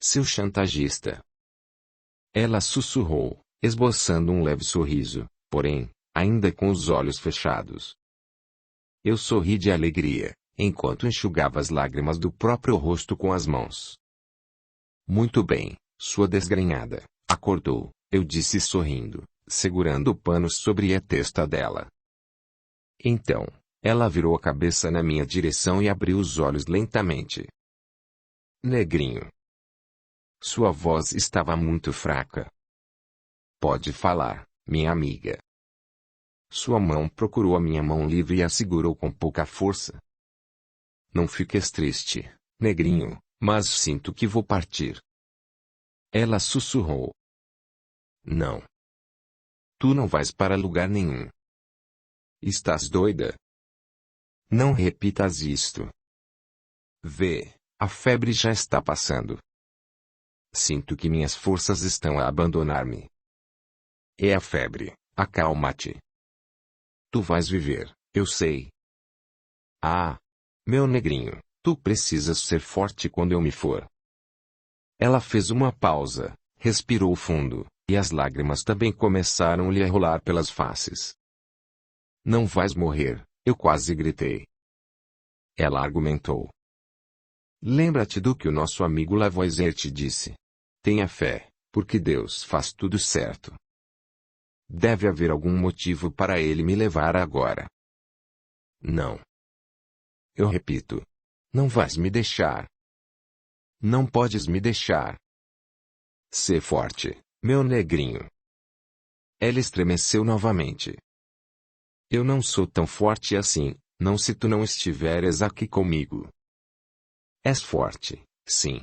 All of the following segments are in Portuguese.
seu chantagista. Ela sussurrou, esboçando um leve sorriso, porém, ainda com os olhos fechados. Eu sorri de alegria, enquanto enxugava as lágrimas do próprio rosto com as mãos. Muito bem, sua desgrenhada, acordou, eu disse sorrindo, segurando o pano sobre a testa dela. Então, ela virou a cabeça na minha direção e abriu os olhos lentamente. Negrinho. Sua voz estava muito fraca. Pode falar, minha amiga. Sua mão procurou a minha mão livre e a segurou com pouca força. Não fiques triste, negrinho, mas sinto que vou partir. Ela sussurrou. Não. Tu não vais para lugar nenhum. Estás doida? Não repitas isto. Vê, a febre já está passando. Sinto que minhas forças estão a abandonar-me. É a febre, acalma-te. Tu vais viver, eu sei. Ah, meu negrinho, tu precisas ser forte quando eu me for. Ela fez uma pausa, respirou fundo, e as lágrimas também começaram-lhe a rolar pelas faces. Não vais morrer, eu quase gritei. Ela argumentou. Lembra-te do que o nosso amigo Lavoisier te disse. Tenha fé, porque Deus faz tudo certo. Deve haver algum motivo para ele me levar agora. Não. Eu repito. Não vais me deixar. Não podes me deixar. Sê forte, meu negrinho. Ela estremeceu novamente. Eu não sou tão forte assim, não se tu não estiveres aqui comigo. És forte, sim.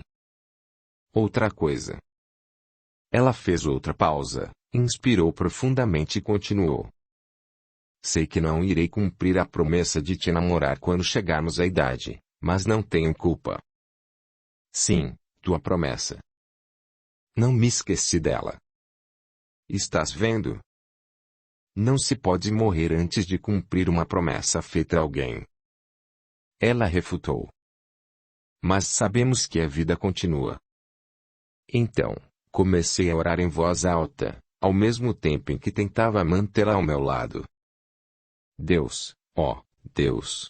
Outra coisa. Ela fez outra pausa, inspirou profundamente e continuou. Sei que não irei cumprir a promessa de te namorar quando chegarmos à idade, mas não tenho culpa. Sim, tua promessa. Não me esqueci dela. Estás vendo? Não se pode morrer antes de cumprir uma promessa feita a alguém. Ela refutou. Mas sabemos que a vida continua. Então, comecei a orar em voz alta, ao mesmo tempo em que tentava mantê-la ao meu lado. Deus, ó, Deus.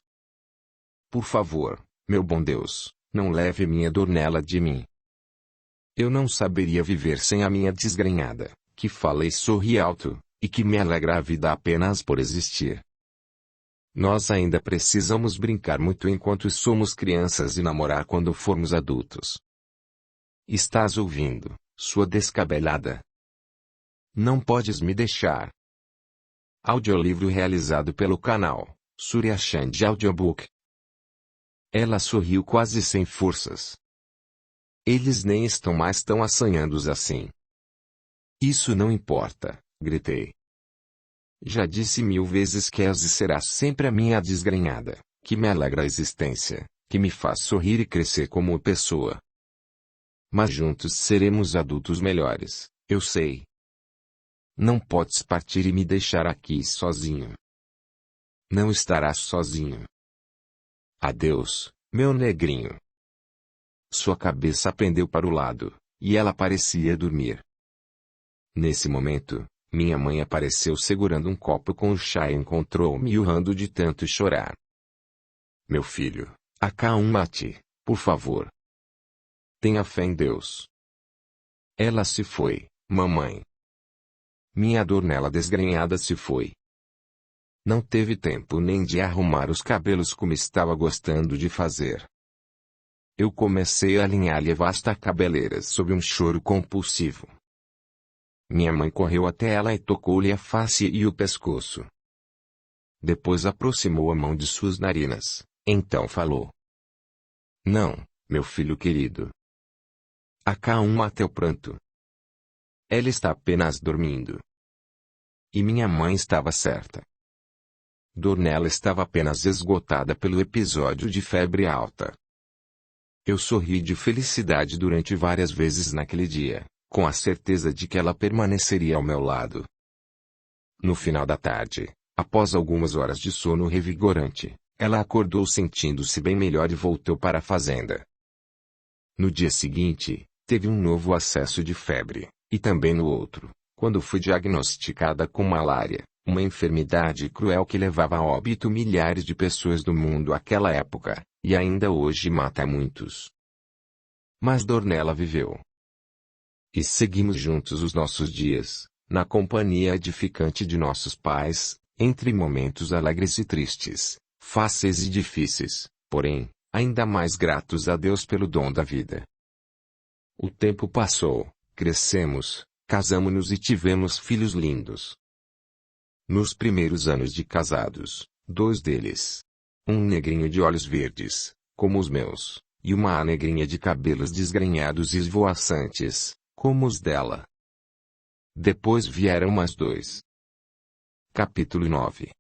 Por favor, meu bom Deus, não leve minha Dornella de mim. Eu não saberia viver sem a minha desgrenhada, que fala e sorri alto, e que me alegra a vida apenas por existir. Nós ainda precisamos brincar muito enquanto somos crianças e namorar quando formos adultos. Estás ouvindo, sua descabelada? Não podes me deixar. Audiolivro realizado pelo canal Surya Chand Audiobook. Ela sorriu quase sem forças. Eles nem estão mais tão assanhados assim. Isso não importa, gritei. Já disse 1000 vezes que és e serás sempre a minha desgrenhada, que me alegra a existência, que me faz sorrir e crescer como pessoa. Mas juntos seremos adultos melhores, eu sei. Não podes partir e me deixar aqui sozinho. Não estarás sozinho. Adeus, meu negrinho. Sua cabeça pendeu para o lado, e ela parecia dormir. Nesse momento, minha mãe apareceu segurando um copo com chá e encontrou-me urrando de tanto chorar. Meu filho, acalma-te, por favor. Tenha fé em Deus. Ela se foi, mamãe. Minha Dornella desgrenhada se foi. Não teve tempo nem de arrumar os cabelos como estava gostando de fazer. Eu comecei a alinhar-lhe a vasta cabeleira sob um choro compulsivo. Minha mãe correu até ela e tocou-lhe a face e o pescoço. Depois aproximou a mão de suas narinas, então falou. Não, meu filho querido. Acalma teu pranto. Ela está apenas dormindo. E minha mãe estava certa. Dornella estava apenas esgotada pelo episódio de febre alta. Eu sorri de felicidade durante várias vezes naquele dia, com a certeza de que ela permaneceria ao meu lado. No final da tarde, após algumas horas de sono revigorante, ela acordou sentindo-se bem melhor e voltou para a fazenda. No dia seguinte, teve um novo acesso de febre, e também no outro, quando foi diagnosticada com malária, uma enfermidade cruel que levava a óbito milhares de pessoas do mundo àquela época, e ainda hoje mata muitos. Mas Dornella viveu. E seguimos juntos os nossos dias, na companhia edificante de nossos pais, entre momentos alegres e tristes, fáceis e difíceis, porém, ainda mais gratos a Deus pelo dom da vida. O tempo passou, crescemos, casamos-nos e tivemos filhos lindos. Nos primeiros anos de casados, 2 deles. Um negrinho de olhos verdes, como os meus, e uma negrinha de cabelos desgrenhados e esvoaçantes, como os dela. Depois vieram mais 2. Capítulo 9.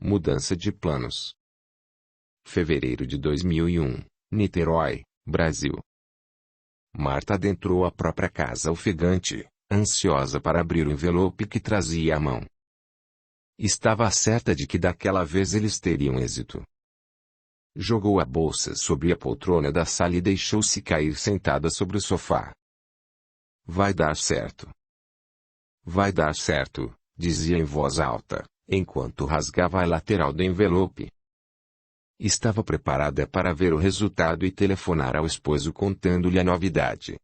Mudança de planos. Fevereiro de 2001, Niterói, Brasil. Marta adentrou a própria casa ofegante, ansiosa para abrir o envelope que trazia à mão. Estava certa de que daquela vez eles teriam êxito. Jogou a bolsa sobre a poltrona da sala e deixou-se cair sentada sobre o sofá. Vai dar certo. Vai dar certo, dizia em voz alta, enquanto rasgava a lateral do envelope. Estava preparada para ver o resultado e telefonar ao esposo contando-lhe a novidade.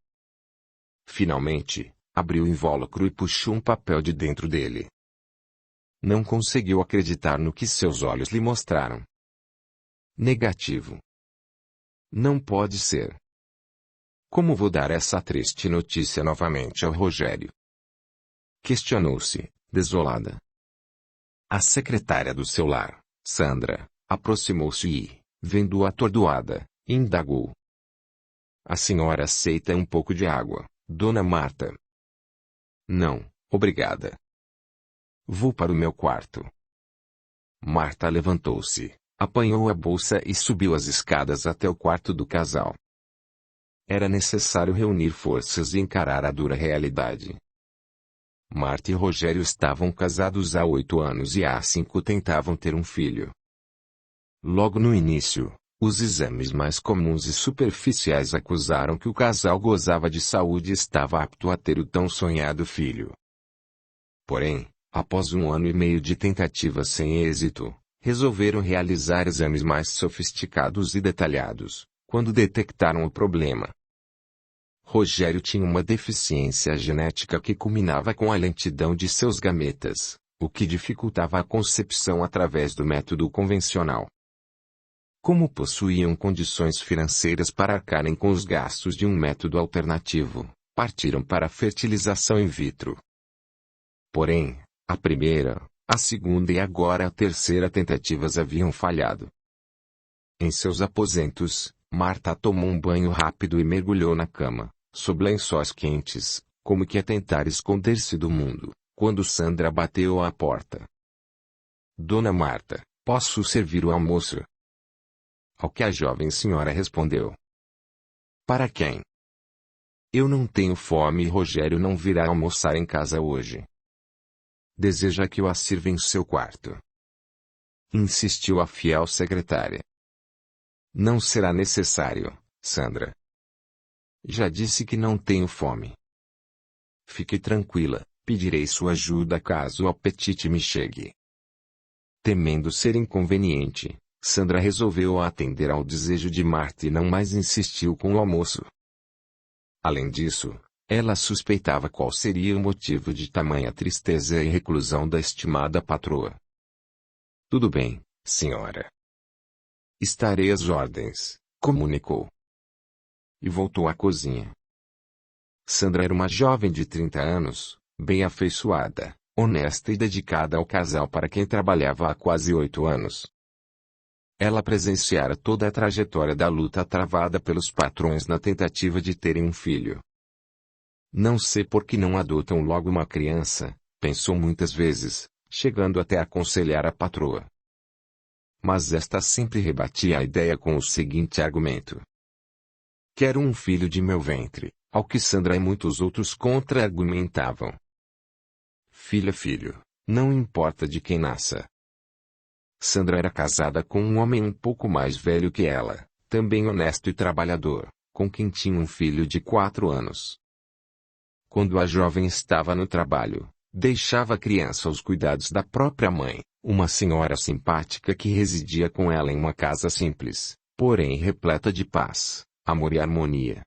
Finalmente, abriu o invólucro e puxou um papel de dentro dele. Não conseguiu acreditar no que seus olhos lhe mostraram. Negativo. Não pode ser. Como vou dar essa triste notícia novamente ao Rogério? Questionou-se, desolada. A secretária do seu lar, Sandra, aproximou-se e, vendo-a atordoada, indagou. A senhora aceita um pouco de água, dona Marta? Não, obrigada. Vou para o meu quarto. Marta levantou-se, apanhou a bolsa e subiu as escadas até o quarto do casal. Era necessário reunir forças e encarar a dura realidade. Marta e Rogério estavam casados há 8 anos e há 5 tentavam ter um filho. Logo no início, os exames mais comuns e superficiais acusaram que o casal gozava de saúde e estava apto a ter o tão sonhado filho. Porém, após 1 ano e meio de tentativas sem êxito, resolveram realizar exames mais sofisticados e detalhados, quando detectaram o problema. Rogério tinha uma deficiência genética que culminava com a lentidão de seus gametas, o que dificultava a concepção através do método convencional. Como possuíam condições financeiras para arcarem com os gastos de um método alternativo, partiram para a fertilização in vitro. Porém, a primeira, a segunda e agora a terceira tentativas haviam falhado. Em seus aposentos, Marta tomou um banho rápido e mergulhou na cama, sob lençóis quentes, como que a tentar esconder-se do mundo, quando Sandra bateu à porta. Dona Marta, posso servir o almoço? Ao que a jovem senhora respondeu. Para quem? Eu não tenho fome e Rogério não virá almoçar em casa hoje. Deseja que eu a sirva em seu quarto? Insistiu a fiel secretária. Não será necessário, Sandra. Já disse que não tenho fome. Fique tranquila, pedirei sua ajuda caso o apetite me chegue. Temendo ser inconveniente, Sandra resolveu atender ao desejo de Marta e não mais insistiu com o almoço. Além disso, ela suspeitava qual seria o motivo de tamanha tristeza e reclusão da estimada patroa. Tudo bem, senhora. Estarei às ordens, comunicou. E voltou à cozinha. Sandra era uma jovem de 30 anos, bem afeiçoada, honesta e dedicada ao casal para quem trabalhava há quase 8 anos. Ela presenciara toda a trajetória da luta travada pelos patrões na tentativa de terem um filho. Não sei por que não adotam logo uma criança, pensou muitas vezes, chegando até a aconselhar a patroa. Mas esta sempre rebatia a ideia com o seguinte argumento. Quero um filho de meu ventre, ao que Sandra e muitos outros contra-argumentavam. Filho, não importa de quem nasça. Sandra era casada com um homem um pouco mais velho que ela, também honesto e trabalhador, com quem tinha um filho de 4 anos. Quando a jovem estava no trabalho, deixava a criança aos cuidados da própria mãe, uma senhora simpática que residia com ela em uma casa simples, porém repleta de paz, amor e harmonia.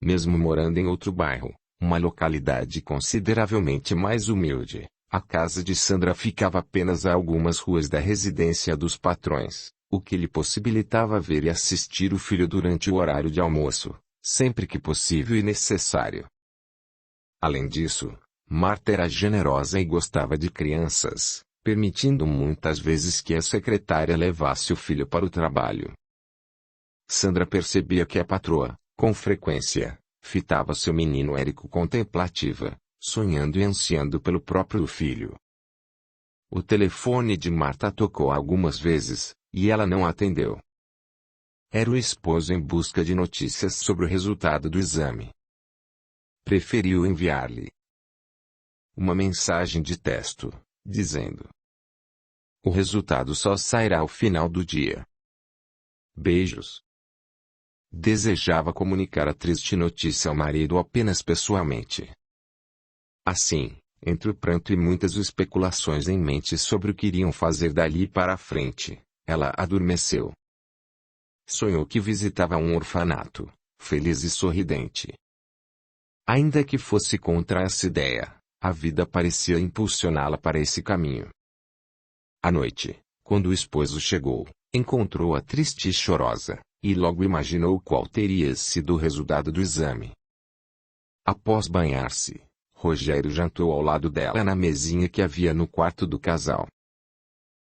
Mesmo morando em outro bairro, uma localidade consideravelmente mais humilde, a casa de Sandra ficava apenas a algumas ruas da residência dos patrões, o que lhe possibilitava ver e assistir o filho durante o horário de almoço, sempre que possível e necessário. Além disso, Marta era generosa e gostava de crianças, permitindo muitas vezes que a secretária levasse o filho para o trabalho. Sandra percebia que a patroa, com frequência, fitava seu menino Érico contemplativa, sonhando e ansiando pelo próprio filho. O telefone de Marta tocou algumas vezes, e ela não atendeu. Era o esposo em busca de notícias sobre o resultado do exame. Preferiu enviar-lhe uma mensagem de texto, dizendo: "O resultado só sairá ao final do dia. Beijos." Desejava comunicar a triste notícia ao marido apenas pessoalmente. Assim, entre o pranto e muitas especulações em mente sobre o que iriam fazer dali para a frente, ela adormeceu. Sonhou que visitava um orfanato, feliz e sorridente. Ainda que fosse contra essa ideia, a vida parecia impulsioná-la para esse caminho. À noite, quando o esposo chegou, encontrou-a triste e chorosa, e logo imaginou qual teria sido o resultado do exame. Após banhar-se, Rogério jantou ao lado dela na mesinha que havia no quarto do casal.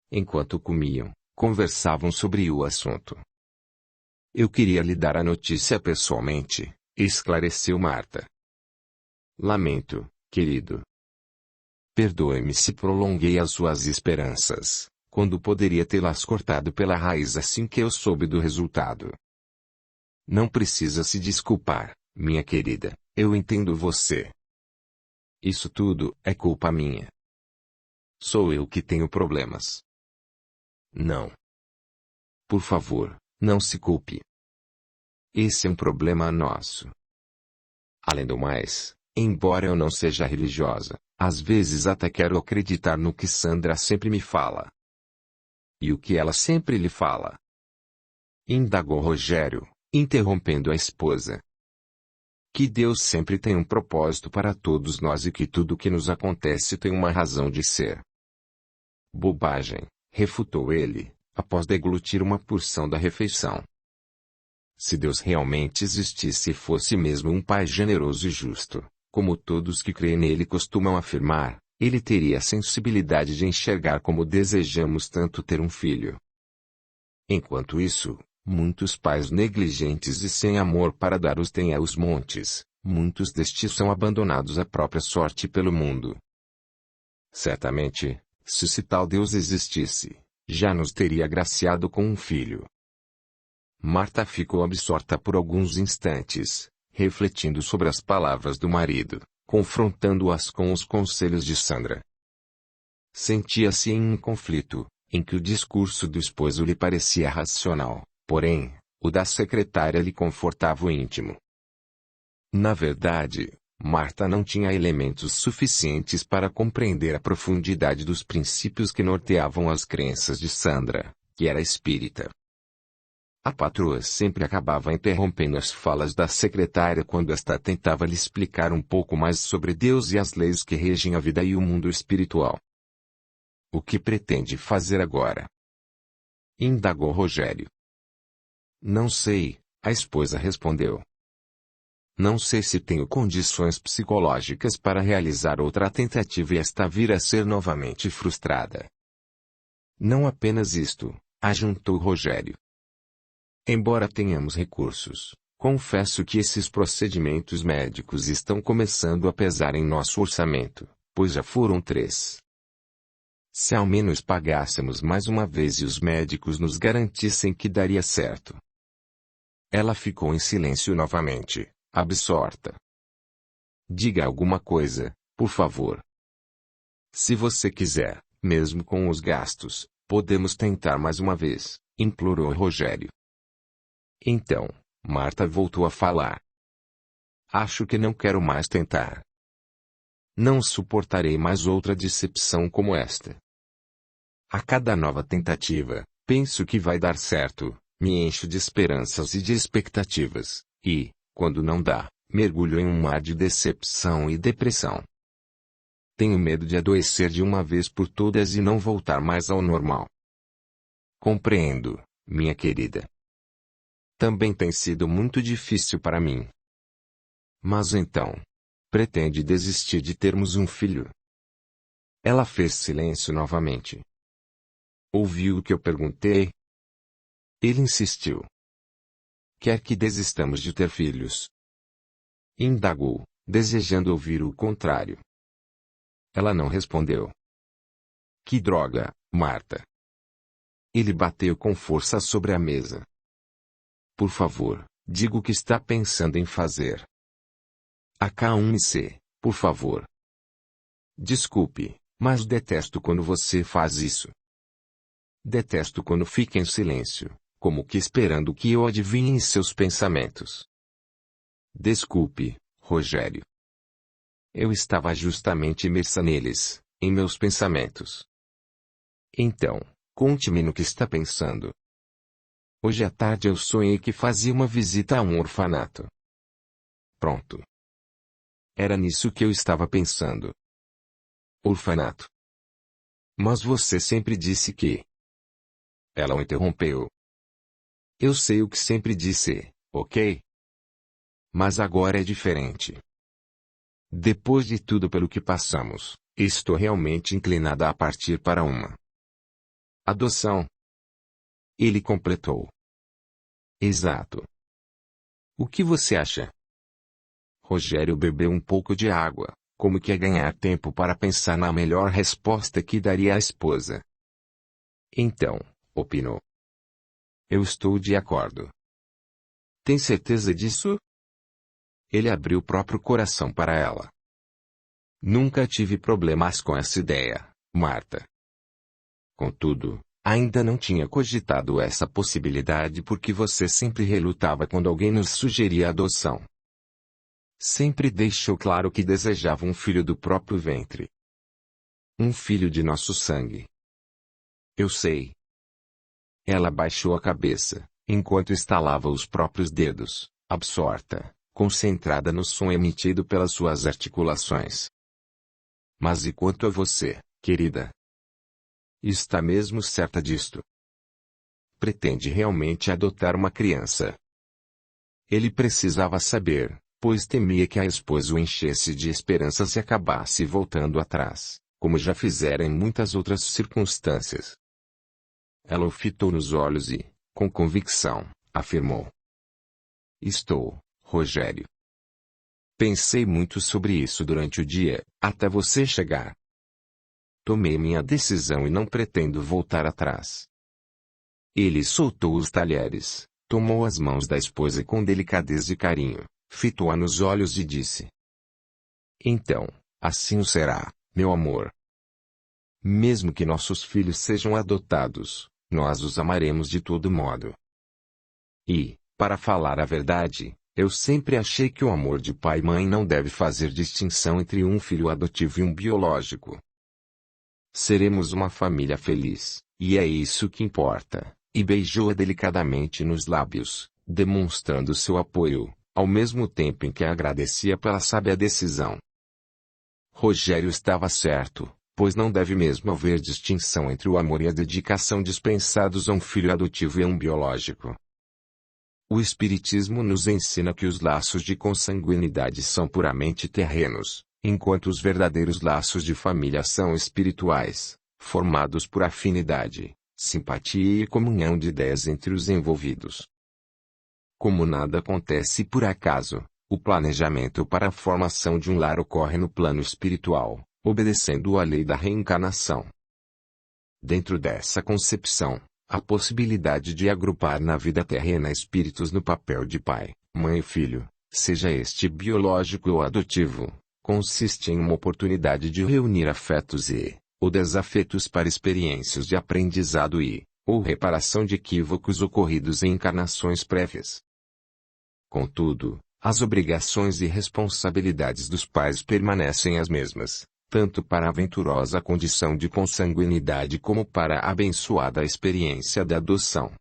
Enquanto comiam, conversavam sobre o assunto. "Eu queria lhe dar a notícia pessoalmente", esclareceu Marta. "Lamento, querido. Perdoe-me se prolonguei as suas esperanças, quando poderia tê-las cortado pela raiz assim que eu soube do resultado. Não precisa se desculpar, minha querida, eu entendo você. Isso tudo é culpa minha. Sou eu que tenho problemas." "Não. Por favor, não se culpe. Esse é um problema nosso. Além do mais, embora eu não seja religiosa, às vezes até quero acreditar no que Sandra sempre me fala." "E o que ela sempre lhe fala?" indagou Rogério, interrompendo a esposa. "Que Deus sempre tem um propósito para todos nós e que tudo o que nos acontece tem uma razão de ser." "Bobagem", refutou ele, após deglutir uma porção da refeição. "Se Deus realmente existisse e fosse mesmo um Pai generoso e justo, como todos que creem nele costumam afirmar, ele teria a sensibilidade de enxergar como desejamos tanto ter um filho. Enquanto isso, muitos pais negligentes e sem amor para dar os têm aos montes, muitos destes são abandonados à própria sorte pelo mundo. Certamente, se esse tal Deus existisse, já nos teria agraciado com um filho." Marta ficou absorta por alguns instantes, refletindo sobre as palavras do marido, confrontando-as com os conselhos de Sandra. Sentia-se em um conflito, em que o discurso do esposo lhe parecia racional, porém, o da secretária lhe confortava o íntimo. Na verdade, Marta não tinha elementos suficientes para compreender a profundidade dos princípios que norteavam as crenças de Sandra, que era espírita. A patroa sempre acabava interrompendo as falas da secretária quando esta tentava lhe explicar um pouco mais sobre Deus e as leis que regem a vida e o mundo espiritual. "O que pretende fazer agora?" indagou Rogério. "Não sei", a esposa respondeu. "Não sei se tenho condições psicológicas para realizar outra tentativa e esta vir a ser novamente frustrada." "Não apenas isto", ajuntou Rogério. "Embora tenhamos recursos, confesso que esses procedimentos médicos estão começando a pesar em nosso orçamento, pois já foram 3. Se ao menos pagássemos mais uma vez e os médicos nos garantissem que daria certo." Ela ficou em silêncio novamente, absorta. "Diga alguma coisa, por favor." "Se você quiser, mesmo com os gastos, podemos tentar mais uma vez", implorou Rogério. "Então, Marta voltou a falar. Acho que não quero mais tentar. Não suportarei mais outra decepção como esta. A cada nova tentativa, penso que vai dar certo, me encho de esperanças e de expectativas, e, quando não dá, mergulho em um mar de decepção e depressão. Tenho medo de adoecer de uma vez por todas e não voltar mais ao normal. Compreendo, minha querida. Também tem sido muito difícil para mim. Mas então, pretende desistir de termos um filho? Ela fez silêncio novamente. Ouviu o que eu perguntei? Ele insistiu. Quer que desistamos de ter filhos? Indagou, desejando ouvir o contrário. Ela não respondeu. Que droga, Marta. Ele bateu com força sobre a mesa. Por favor, diga o que está pensando em fazer. Acalme-se, por favor. Desculpe, mas detesto quando você faz isso. Detesto quando fica em silêncio, como que esperando que eu adivinhe seus pensamentos. Desculpe, Rogério. Eu estava justamente imersa neles, em meus pensamentos. Então, conte-me no que está pensando. Hoje à tarde eu sonhei que fazia uma visita a um orfanato. Pronto. Era nisso que eu estava pensando. Orfanato. Mas você sempre disse que... Ela o interrompeu. Eu sei o que sempre disse, ok? Mas agora é diferente. Depois de tudo pelo que passamos, estou realmente inclinada a partir para uma adoção. Ele completou. Exato. O que você acha? Rogério bebeu um pouco de água, como que a ganhar tempo para pensar na melhor resposta que daria à esposa. Então, opinou. Eu estou de acordo. Tem certeza disso? Ele abriu o próprio coração para ela. Nunca tive problemas com essa ideia, Marta. Contudo, ainda não tinha cogitado essa possibilidade porque você sempre relutava quando alguém nos sugeria adoção. Sempre deixou claro que desejava um filho do próprio ventre. Um filho de nosso sangue. Eu sei. Ela baixou a cabeça, enquanto estalava os próprios dedos, absorta, concentrada no som emitido pelas suas articulações. Mas e quanto a você, querida? Está mesmo certa disto? Pretende realmente adotar uma criança? Ele precisava saber, pois temia que a esposa o enchesse de esperanças e acabasse voltando atrás, como já fizera em muitas outras circunstâncias. Ela o fitou nos olhos e, com convicção, afirmou. Estou, Rogério. Pensei muito sobre isso durante o dia, até você chegar. Tomei minha decisão e não pretendo voltar atrás. Ele soltou os talheres, tomou as mãos da esposa com delicadeza e carinho, fitou-a nos olhos e disse. Então, assim o será, meu amor. Mesmo que nossos filhos sejam adotados, nós os amaremos de todo modo. E, para falar a verdade, eu sempre achei que o amor de pai e mãe não deve fazer distinção entre um filho adotivo e um biológico. Seremos uma família feliz, e é isso que importa, e beijou-a delicadamente nos lábios, demonstrando seu apoio, ao mesmo tempo em que agradecia pela sábia decisão. Rogério estava certo, pois não deve mesmo haver distinção entre o amor e a dedicação dispensados a um filho adotivo e a um biológico. O Espiritismo nos ensina que os laços de consanguinidade são puramente terrenos, enquanto os verdadeiros laços de família são espirituais, formados por afinidade, simpatia e comunhão de ideias entre os envolvidos. Como nada acontece por acaso, o planejamento para a formação de um lar ocorre no plano espiritual, obedecendo à lei da reencarnação. Dentro dessa concepção, a possibilidade de agrupar na vida terrena espíritos no papel de pai, mãe e filho, seja este biológico ou adotivo, consiste em uma oportunidade de reunir afetos ou desafetos para experiências de aprendizado ou reparação de equívocos ocorridos em encarnações prévias. Contudo, as obrigações e responsabilidades dos pais permanecem as mesmas, tanto para a venturosa condição de consanguinidade como para a abençoada experiência da adoção.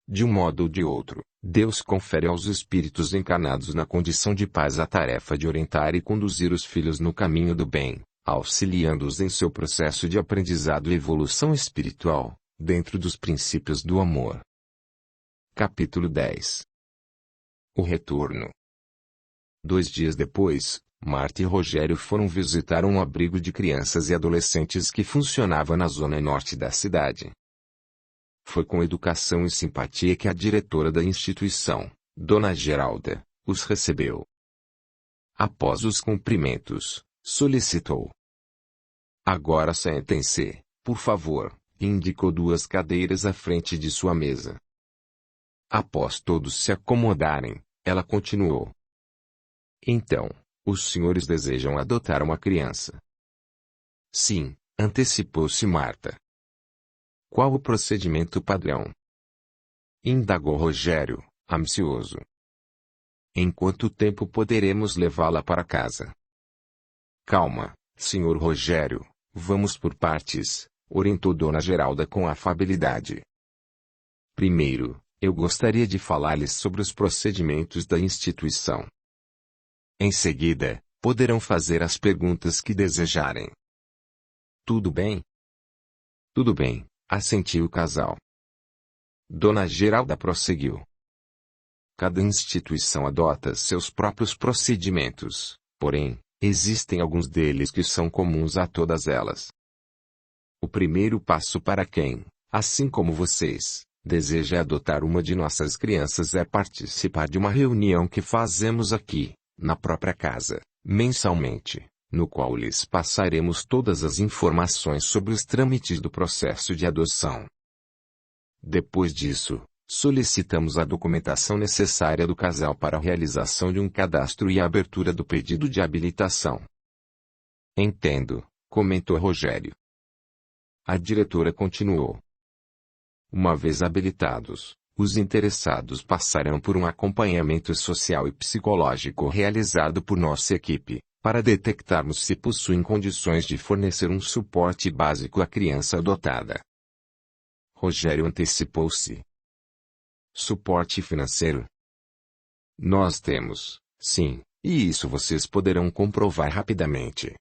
De um modo ou de outro, Deus confere aos espíritos encarnados na condição de pais a tarefa de orientar e conduzir os filhos no caminho do bem, auxiliando-os em seu processo de aprendizado e evolução espiritual, dentro dos princípios do amor. Capítulo 10. O retorno. 2 dias depois, Marta e Rogério foram visitar um abrigo de crianças e adolescentes que funcionava na zona norte da cidade. Foi com educação e simpatia que a diretora da instituição, Dona Geralda, os recebeu. Após os cumprimentos, solicitou: "Agora sentem-se, por favor", e indicou 2 cadeiras à frente de sua mesa. Após todos se acomodarem, ela continuou: "Então, os senhores desejam adotar uma criança?" "Sim", antecipou-se Marta. "Qual o procedimento padrão?" indagou Rogério, ansioso. "Em quanto tempo poderemos levá-la para casa?" "Calma, senhor Rogério, vamos por partes", orientou Dona Geralda com afabilidade. "Primeiro, eu gostaria de falar-lhes sobre os procedimentos da instituição. Em seguida, poderão fazer as perguntas que desejarem." "Tudo bem?" "Tudo bem", assentiu o casal. Dona Geralda prosseguiu: "Cada instituição adota seus próprios procedimentos, porém, existem alguns deles que são comuns a todas elas. O primeiro passo para quem, assim como vocês, deseja adotar uma de nossas crianças é participar de uma reunião que fazemos aqui, na própria casa, mensalmente, no qual lhes passaremos todas as informações sobre os trâmites do processo de adoção. Depois disso, solicitamos a documentação necessária do casal para a realização de um cadastro e a abertura do pedido de habilitação." "Entendo", comentou Rogério. A diretora continuou: "Uma vez habilitados, os interessados passarão por um acompanhamento social e psicológico realizado por nossa equipe, para detectarmos se possuem condições de fornecer um suporte básico à criança adotada." Rogério antecipou-se: "Suporte financeiro?" "Nós temos, sim, e isso vocês poderão comprovar rapidamente."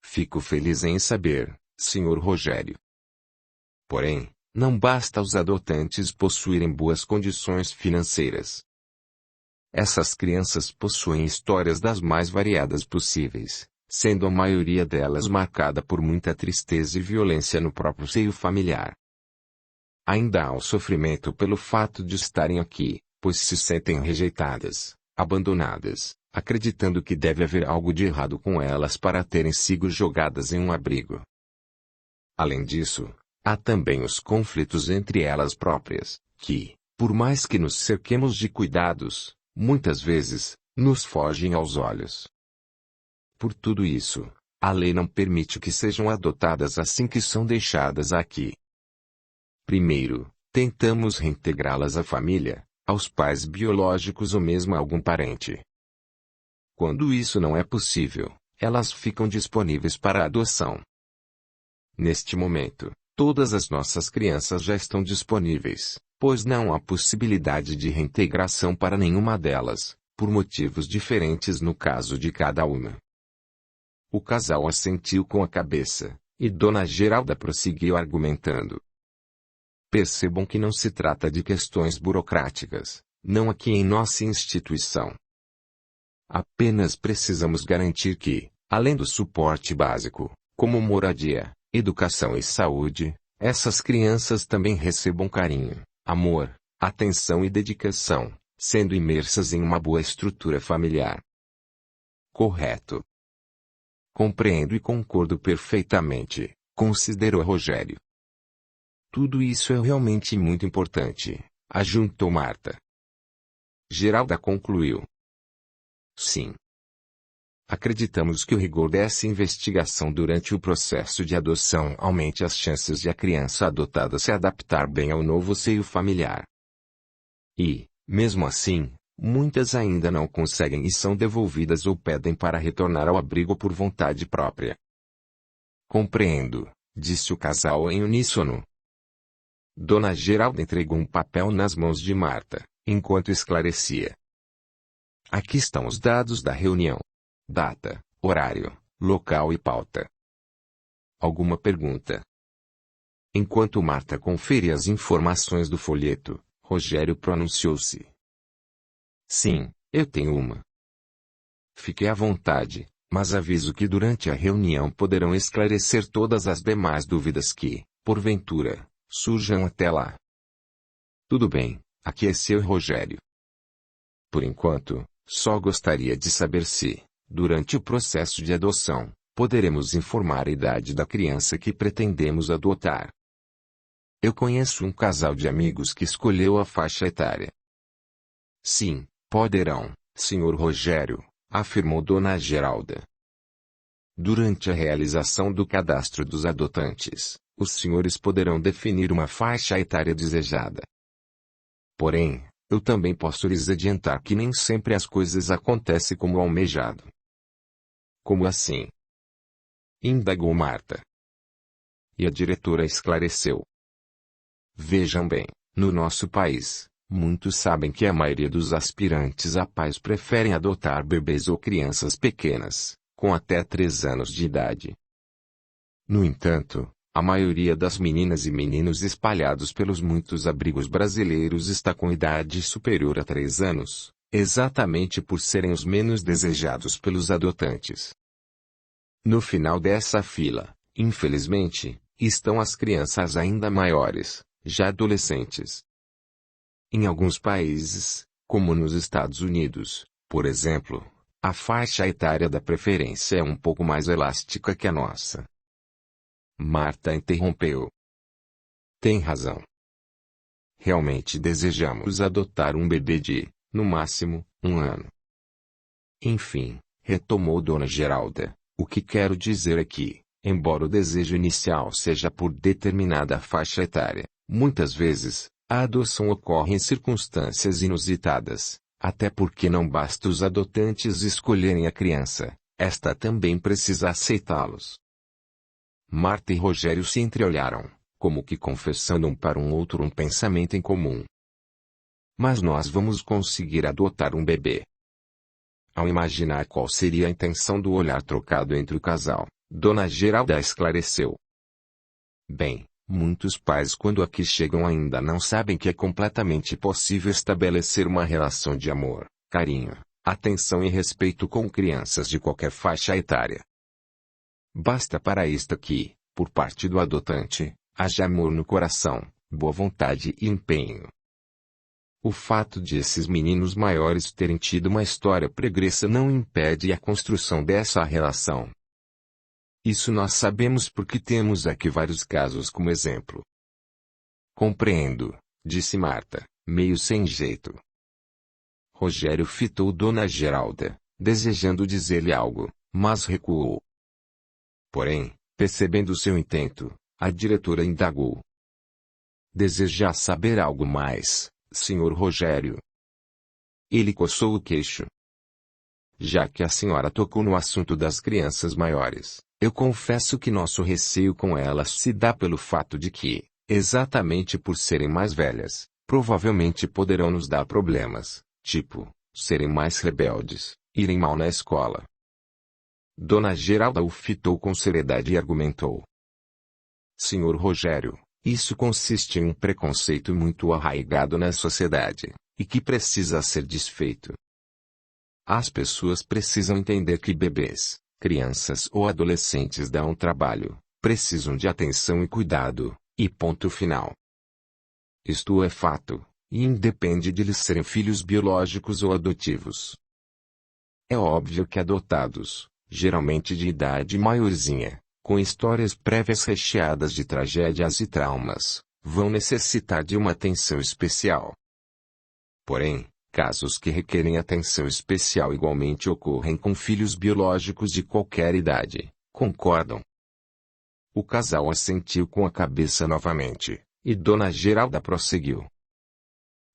"Fico feliz em saber, senhor Rogério. Porém, não basta os adotantes possuírem boas condições financeiras. Essas crianças possuem histórias das mais variadas possíveis, sendo a maioria delas marcada por muita tristeza e violência no próprio seio familiar. Ainda há o sofrimento pelo fato de estarem aqui, pois se sentem rejeitadas, abandonadas, acreditando que deve haver algo de errado com elas para terem sido jogadas em um abrigo. Além disso, há também os conflitos entre elas próprias, que, por mais que nos cerquemos de cuidados, muitas vezes, nos fogem aos olhos. Por tudo isso, a lei não permite que sejam adotadas assim que são deixadas aqui. Primeiro, tentamos reintegrá-las à família, aos pais biológicos ou mesmo a algum parente. Quando isso não é possível, elas ficam disponíveis para adoção. Neste momento, todas as nossas crianças já estão disponíveis, pois não há possibilidade de reintegração para nenhuma delas, por motivos diferentes no caso de cada uma." O casal assentiu com a cabeça, e Dona Geralda prosseguiu argumentando: "Percebam que não se trata de questões burocráticas, não aqui em nossa instituição. Apenas precisamos garantir que, além do suporte básico, como moradia, educação e saúde, essas crianças também recebam carinho, amor, atenção e dedicação, sendo imersas em uma boa estrutura familiar." "Correto." "Compreendo e concordo perfeitamente", considerou Rogério. "Tudo isso é realmente muito importante", ajuntou Marta. Geralda concluiu: "Sim. Acreditamos que o rigor dessa investigação durante o processo de adoção aumente as chances de a criança adotada se adaptar bem ao novo seio familiar. E, Mesmo assim, muitas ainda não conseguem e são devolvidas ou pedem para retornar ao abrigo por vontade própria. Compreendo, disse o casal em uníssono. Dona Geralda entregou um papel nas mãos de Marta, enquanto esclarecia. Aqui estão os dados da reunião. Data, horário, local e pauta. Alguma pergunta? Enquanto Marta conferia as informações do folheto, Rogério pronunciou-se. Sim, eu tenho uma. Fique à vontade, mas aviso que durante a reunião poderão esclarecer todas as demais dúvidas que, porventura, surjam até lá. Tudo bem, aqui é seu Rogério. Por enquanto, só gostaria de saber se, durante o processo de adoção, poderemos informar a idade da criança que pretendemos adotar. Eu conheço um casal de amigos que escolheu a faixa etária. Sim, poderão, Sr. Rogério, afirmou Dona Geralda. Durante a realização do cadastro dos adotantes, os senhores poderão definir uma faixa etária desejada. Porém, eu também posso lhes adiantar que nem sempre as coisas acontecem como almejado. Como assim? Indagou Marta. E a diretora esclareceu. Vejam bem, no nosso país, muitos sabem que a maioria dos aspirantes a pais preferem adotar bebês ou crianças pequenas, com até 3 anos de idade. No entanto, a maioria das meninas e meninos espalhados pelos muitos abrigos brasileiros está com idade superior a 3 anos, exatamente por serem os menos desejados pelos adotantes. No final dessa fila, infelizmente, estão as crianças ainda maiores, já adolescentes. Em alguns países, como nos Estados Unidos, por exemplo, a faixa etária da preferência é um pouco mais elástica que a nossa. Marta interrompeu. Tem razão. Realmente desejamos adotar um bebê de, no máximo, 1 ano. Enfim, retomou Dona Geralda, o que quero dizer é que, embora o desejo inicial seja por determinada faixa etária, muitas vezes, a adoção ocorre em circunstâncias inusitadas, até porque não basta os adotantes escolherem a criança, esta também precisa aceitá-los. Marta e Rogério se entreolharam, como que confessando um para um outro um pensamento em comum. Mas nós vamos conseguir adotar um bebê. Ao imaginar qual seria a intenção do olhar trocado entre o casal, Dona Geralda esclareceu. Bem, muitos pais quando aqui chegam ainda não sabem que é completamente possível estabelecer uma relação de amor, carinho, atenção e respeito com crianças de qualquer faixa etária. Basta para isto que, por parte do adotante, haja amor no coração, boa vontade e empenho. O fato de esses meninos maiores terem tido uma história pregressa não impede a construção dessa relação. Isso nós sabemos porque temos aqui vários casos como exemplo. Compreendo, disse Marta, meio sem jeito. Rogério fitou Dona Geralda, desejando dizer-lhe algo, mas recuou. Porém, percebendo seu intento, a diretora indagou. Deseja saber algo mais, Sr. Rogério? Ele coçou o queixo. Já que a senhora tocou no assunto das crianças maiores, eu confesso que nosso receio com elas se dá pelo fato de que, exatamente por serem mais velhas, provavelmente poderão nos dar problemas, tipo, serem mais rebeldes, irem mal na escola. Dona Geralda o fitou com seriedade e argumentou. Senhor Rogério, isso consiste em um preconceito muito arraigado na sociedade, e que precisa ser desfeito. As pessoas precisam entender que bebês, crianças ou adolescentes dão trabalho, precisam de atenção e cuidado, e ponto final. Isto é fato, e independe de lhes serem filhos biológicos ou adotivos. É óbvio que adotados, geralmente de idade maiorzinha, com histórias prévias recheadas de tragédias e traumas, vão necessitar de uma atenção especial. Porém, casos que requerem atenção especial igualmente ocorrem com filhos biológicos de qualquer idade, concordam? O casal assentiu com a cabeça novamente, e Dona Geralda prosseguiu.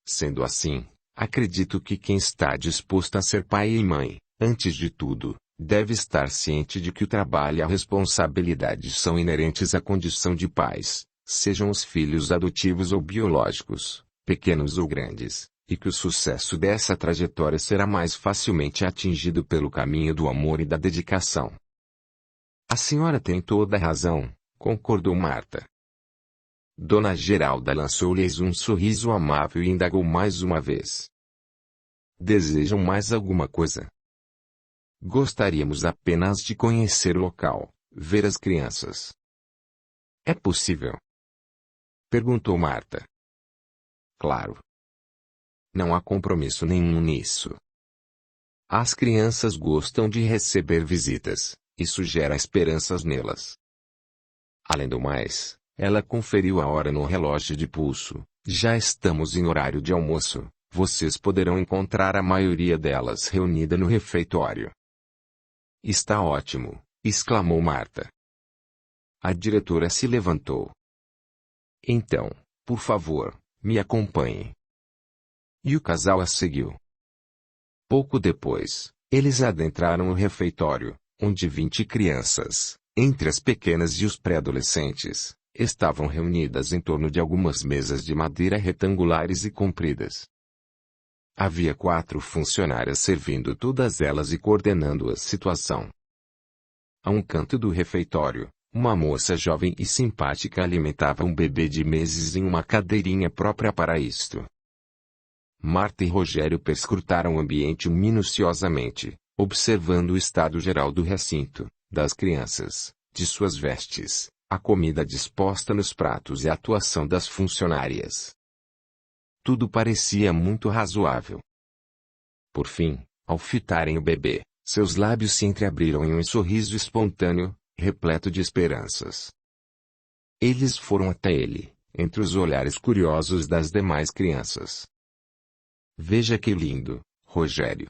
Sendo assim, acredito que quem está disposto a ser pai e mãe, antes de tudo, deve estar ciente de que o trabalho e a responsabilidade são inerentes à condição de pais, sejam os filhos adotivos ou biológicos, pequenos ou grandes, e que o sucesso dessa trajetória será mais facilmente atingido pelo caminho do amor e da dedicação. A senhora tem toda a razão, concordou Marta. Dona Geralda lançou-lhes um sorriso amável e indagou mais uma vez. Desejam mais alguma coisa? Gostaríamos apenas de conhecer o local, ver as crianças. É possível? Perguntou Marta. Claro. Não há compromisso nenhum nisso. As crianças gostam de receber visitas, isso gera esperanças nelas. Além do mais, ela conferiu a hora no relógio de pulso. Já estamos em horário de almoço, vocês poderão encontrar a maioria delas reunida no refeitório. Está ótimo, exclamou Marta. A diretora se levantou. Então, por favor, me acompanhe. E o casal a seguiu. Pouco depois, eles adentraram o refeitório, onde 20 crianças, entre as pequenas e os pré-adolescentes, estavam reunidas em torno de algumas mesas de madeira retangulares e compridas. Havia 4 funcionárias servindo todas elas e coordenando a situação. A um canto do refeitório, uma moça jovem e simpática alimentava um bebê de meses em uma cadeirinha própria para isto. Marta e Rogério perscrutaram o ambiente minuciosamente, observando o estado geral do recinto, das crianças, de suas vestes, a comida disposta nos pratos e a atuação das funcionárias. Tudo parecia muito razoável. Por fim, ao fitarem o bebê, seus lábios se entreabriram em um sorriso espontâneo, repleto de esperanças. Eles foram até ele, entre os olhares curiosos das demais crianças. Veja que lindo, Rogério.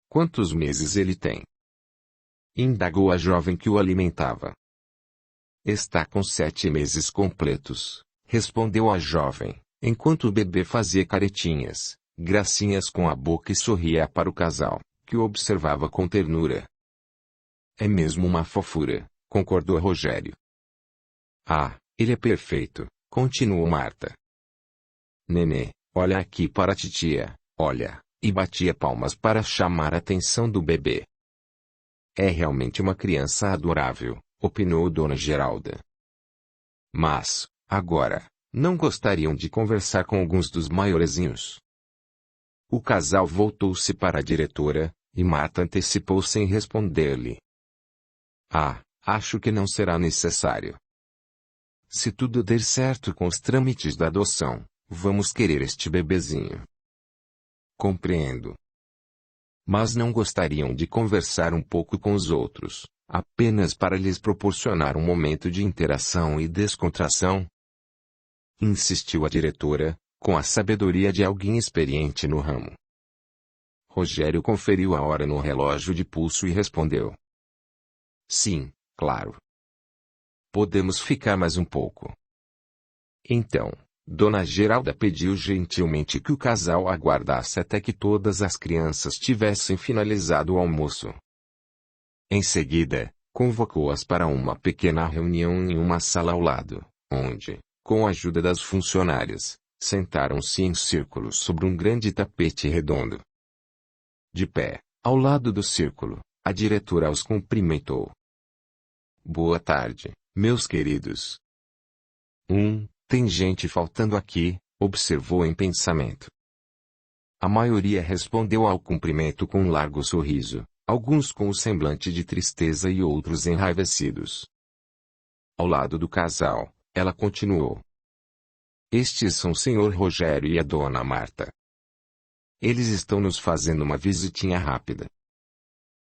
Quantos meses ele tem? Indagou a jovem que o alimentava. Está com 7 meses completos, respondeu a jovem, enquanto o bebê fazia caretinhas, gracinhas com a boca e sorria para o casal, que o observava com ternura. É mesmo uma fofura, concordou Rogério. Ah, ele é perfeito, continuou Marta. Nenê, olha aqui para a titia, olha, e batia palmas para chamar a atenção do bebê. É realmente uma criança adorável, opinou Dona Geralda. Mas, agora, não gostariam de conversar com alguns dos maiorzinhos? O casal voltou-se para a diretora, e Marta antecipou sem responder-lhe. Ah, acho que não será necessário. Se tudo der certo com os trâmites da adoção, vamos querer este bebezinho. Compreendo. Mas não gostariam de conversar um pouco com os outros, apenas para lhes proporcionar um momento de interação e descontração? Insistiu a diretora, com a sabedoria de alguém experiente no ramo. Rogério conferiu a hora no relógio de pulso e respondeu. Sim, claro. Podemos ficar mais um pouco. Então, Dona Geralda pediu gentilmente que o casal aguardasse até que todas as crianças tivessem finalizado o almoço. Em seguida, convocou-as para uma pequena reunião em uma sala ao lado, onde, com a ajuda das funcionárias, sentaram-se em círculo sobre um grande tapete redondo. De pé, ao lado do círculo, a diretora os cumprimentou. Boa tarde, meus queridos. Tem gente faltando aqui, observou em pensamento. A maioria respondeu ao cumprimento com um largo sorriso, alguns com o semblante de tristeza e outros enraivecidos. Ao lado do casal, ela continuou. Estes são o Sr. Rogério e a Dona Marta. Eles estão nos fazendo uma visitinha rápida.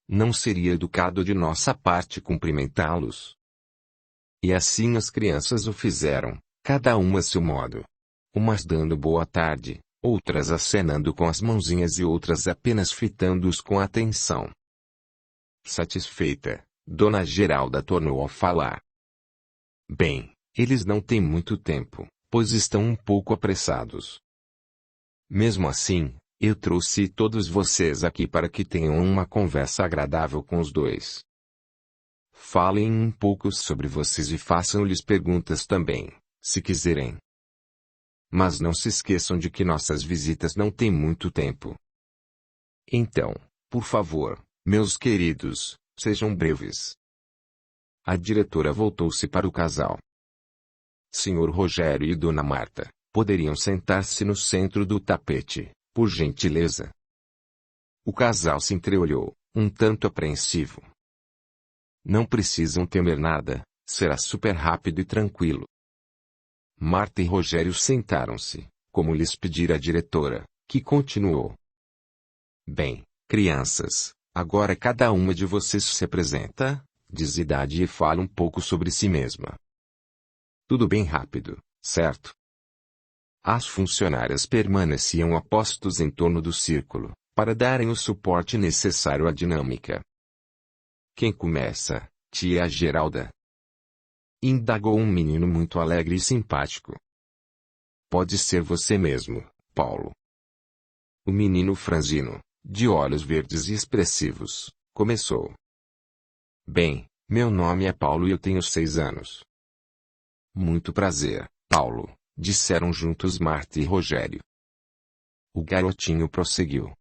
Não seria educado de nossa parte cumprimentá-los? E assim as crianças o fizeram, cada uma a seu modo. Umas dando boa tarde, outras acenando com as mãozinhas e outras apenas fitando-os com atenção. Satisfeita, Dona Geralda tornou a falar. Bem, eles não têm muito tempo, pois estão um pouco apressados. Mesmo assim, eu trouxe todos vocês aqui para que tenham uma conversa agradável com os dois. Falem um pouco sobre vocês e façam-lhes perguntas também, se quiserem. Mas não se esqueçam de que nossas visitas não têm muito tempo. Então, por favor, meus queridos, sejam breves. A diretora voltou-se para o casal. Senhor Rogério e Dona Marta, poderiam sentar-se no centro do tapete, por gentileza? O casal se entreolhou, um tanto apreensivo. Não precisam temer nada, será super rápido e tranquilo. Marta e Rogério sentaram-se, como lhes pedira a diretora, que continuou. Bem, crianças, agora cada uma de vocês se apresenta, diz idade e fala um pouco sobre si mesma. Tudo bem rápido, certo? As funcionárias permaneciam a postos em torno do círculo, para darem o suporte necessário à dinâmica. Quem começa, tia Geralda? Indagou um menino muito alegre e simpático. Pode ser você mesmo, Paulo. O menino franzino, de olhos verdes e expressivos, começou. Bem, meu nome é Paulo e eu tenho 6 anos. Muito prazer, Paulo, disseram juntos Marta e Rogério. O garotinho prosseguiu.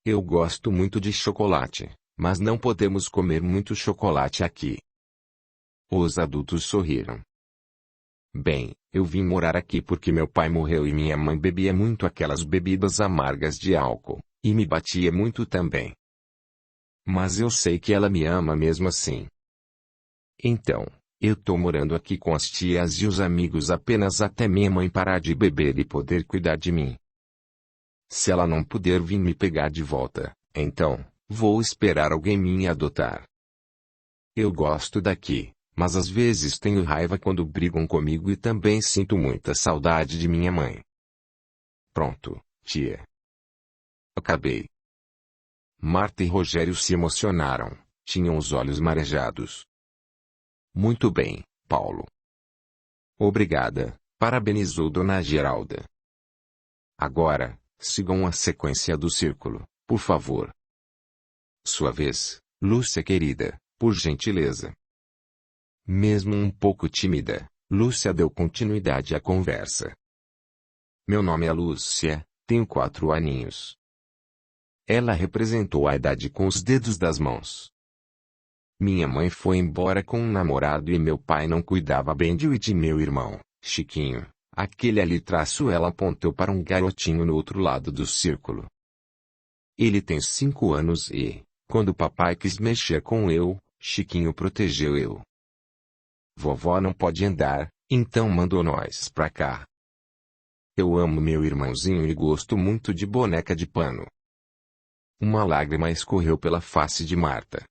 Eu gosto muito de chocolate, mas não podemos comer muito chocolate aqui. Os adultos sorriram. Bem, eu vim morar aqui porque meu pai morreu e minha mãe bebia muito aquelas bebidas amargas de álcool, e me batia muito também. Mas eu sei que ela me ama mesmo assim. Então, eu tô morando aqui com as tias e os amigos apenas até minha mãe parar de beber e poder cuidar de mim. Se ela não puder vir me pegar de volta, então, vou esperar alguém me adotar. Eu gosto daqui, mas às vezes tenho raiva quando brigam comigo e também sinto muita saudade de minha mãe. Pronto, tia. Acabei. Marta e Rogério se emocionaram, tinham os olhos marejados. Muito bem, Paulo. Obrigada, parabenizou Dona Geralda. Agora, sigam a sequência do círculo, por favor. Sua vez, Lúcia querida, por gentileza. Mesmo um pouco tímida, Lúcia deu continuidade à conversa. Meu nome é Lúcia, tenho 4 aninhos. Ela representou a idade com os dedos das mãos. Minha mãe foi embora com um namorado e meu pai não cuidava bem de eu e de meu irmão, Chiquinho. Aquele ali traço ela apontou para um garotinho no outro lado do círculo. Ele tem 5 anos e, quando papai quis mexer com eu, Chiquinho protegeu eu. Vovó não pode andar, então mandou nós pra cá. Eu amo meu irmãozinho e gosto muito de boneca de pano. Uma lágrima escorreu pela face de Marta.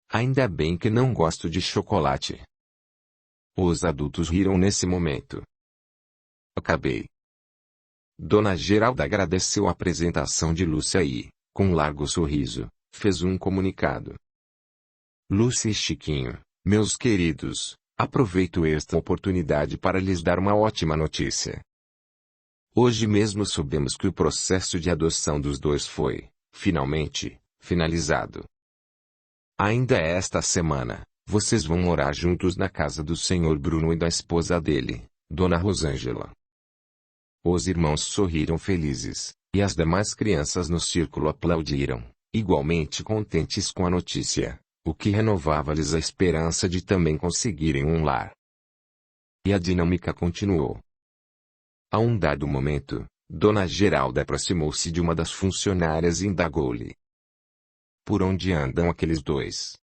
Ainda bem que não gosto de chocolate. Os adultos riram nesse momento. Acabei. Dona Geralda agradeceu a apresentação de Lúcia e, com um largo sorriso, fez um comunicado. Lúcia e Chiquinho, meus queridos, aproveito esta oportunidade para lhes dar uma ótima notícia. Hoje mesmo soubemos que o processo de adoção dos dois foi, finalmente, finalizado. Ainda esta semana, vocês vão morar juntos na casa do Sr. Bruno e da esposa dele, Dona Rosângela. Os irmãos sorriram felizes, e as demais crianças no círculo aplaudiram, igualmente contentes com a notícia, o que renovava-lhes a esperança de também conseguirem um lar. E a dinâmica continuou. A um dado momento, Dona Geralda aproximou-se de uma das funcionárias e indagou-lhe. Por onde andam aqueles dois?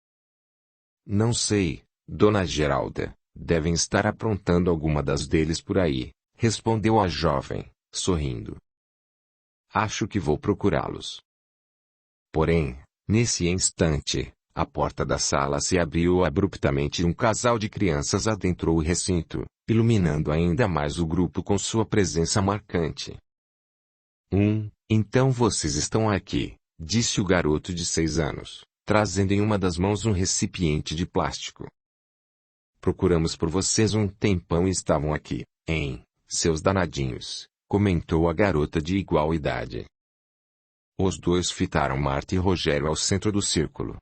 Não sei, Dona Geralda, devem estar aprontando alguma das deles por aí, respondeu a jovem, sorrindo. Acho que vou procurá-los. Porém, nesse instante, a porta da sala se abriu abruptamente e um casal de crianças adentrou o recinto, iluminando ainda mais o grupo com sua presença marcante. Então vocês estão aqui, disse o garoto de 6 anos, trazendo em uma das mãos um recipiente de plástico. Procuramos por vocês um tempão e estavam aqui, hein, seus danadinhos, comentou a garota de igual idade. Os dois fitaram Marta e Rogério ao centro do círculo.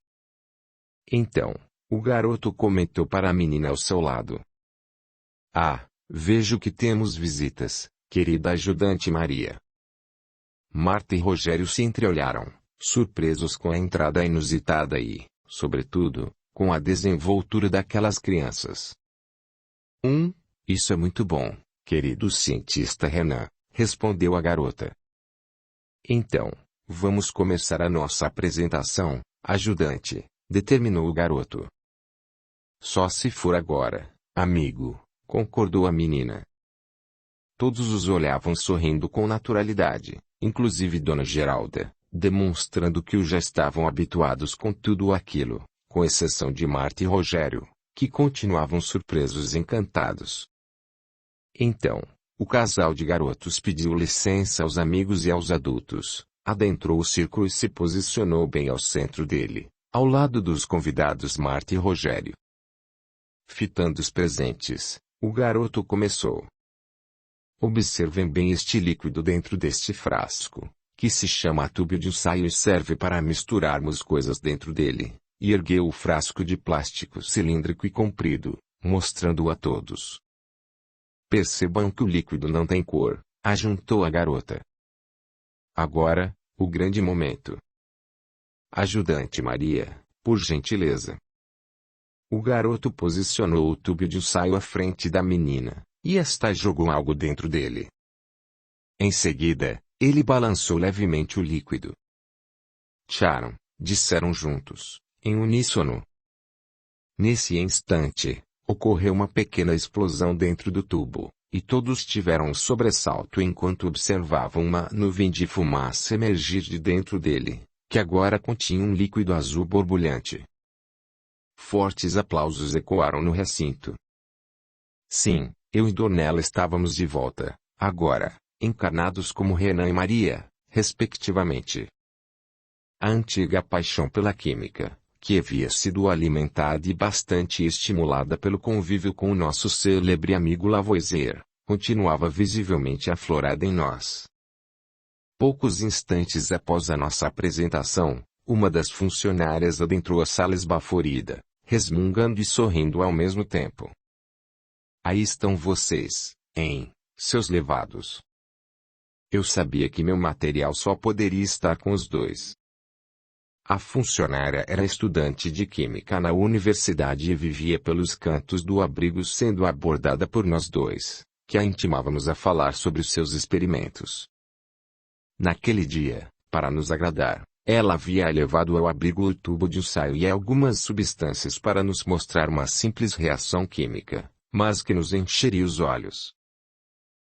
Então, o garoto comentou para a menina ao seu lado. Ah, vejo que temos visitas, querida ajudante Maria. Marta e Rogério se entreolharam, surpresos com a entrada inusitada e, sobretudo, com a desenvoltura daquelas crianças. Isso é muito bom, querido cientista Renan, respondeu a garota. Então, vamos começar a nossa apresentação, ajudante, determinou o garoto. Só se for agora, amigo, concordou a menina. Todos os olhavam sorrindo com naturalidade, inclusive Dona Geralda, demonstrando que já estavam habituados com tudo aquilo, com exceção de Marta e Rogério, que continuavam surpresos e encantados. Então, o casal de garotos pediu licença aos amigos e aos adultos, adentrou o círculo e se posicionou bem ao centro dele, ao lado dos convidados Marta e Rogério. Fitando os presentes, o garoto começou. Observem bem este líquido dentro deste frasco, que se chama tubo de ensaio e serve para misturarmos coisas dentro dele, e ergueu o frasco de plástico cilíndrico e comprido, mostrando-o a todos. Percebam que o líquido não tem cor, ajuntou a garota. Agora, o grande momento. Ajudante Maria, por gentileza. O garoto posicionou o tubo de ensaio à frente da menina, e esta jogou algo dentro dele. Em seguida, ele balançou levemente o líquido. Tcharam, disseram juntos, em uníssono. Nesse instante, ocorreu uma pequena explosão dentro do tubo, e todos tiveram um sobressalto enquanto observavam uma nuvem de fumaça emergir de dentro dele, que agora continha um líquido azul borbulhante. Fortes aplausos ecoaram no recinto. Sim, eu e Donella estávamos de volta, agora, encarnados como Renan e Maria, respectivamente. A antiga paixão pela química, que havia sido alimentada e bastante estimulada pelo convívio com o nosso célebre amigo Lavoisier, continuava visivelmente aflorada em nós. Poucos instantes após a nossa apresentação, uma das funcionárias adentrou a sala esbaforida, resmungando e sorrindo ao mesmo tempo. Aí estão vocês, hein, seus levados. Eu sabia que meu material só poderia estar com os dois. A funcionária era estudante de química na universidade e vivia pelos cantos do abrigo sendo abordada por nós dois, que a intimávamos a falar sobre os seus experimentos. Naquele dia, para nos agradar, ela havia levado ao abrigo o tubo de ensaio e algumas substâncias para nos mostrar uma simples reação química, mas que nos encheria os olhos.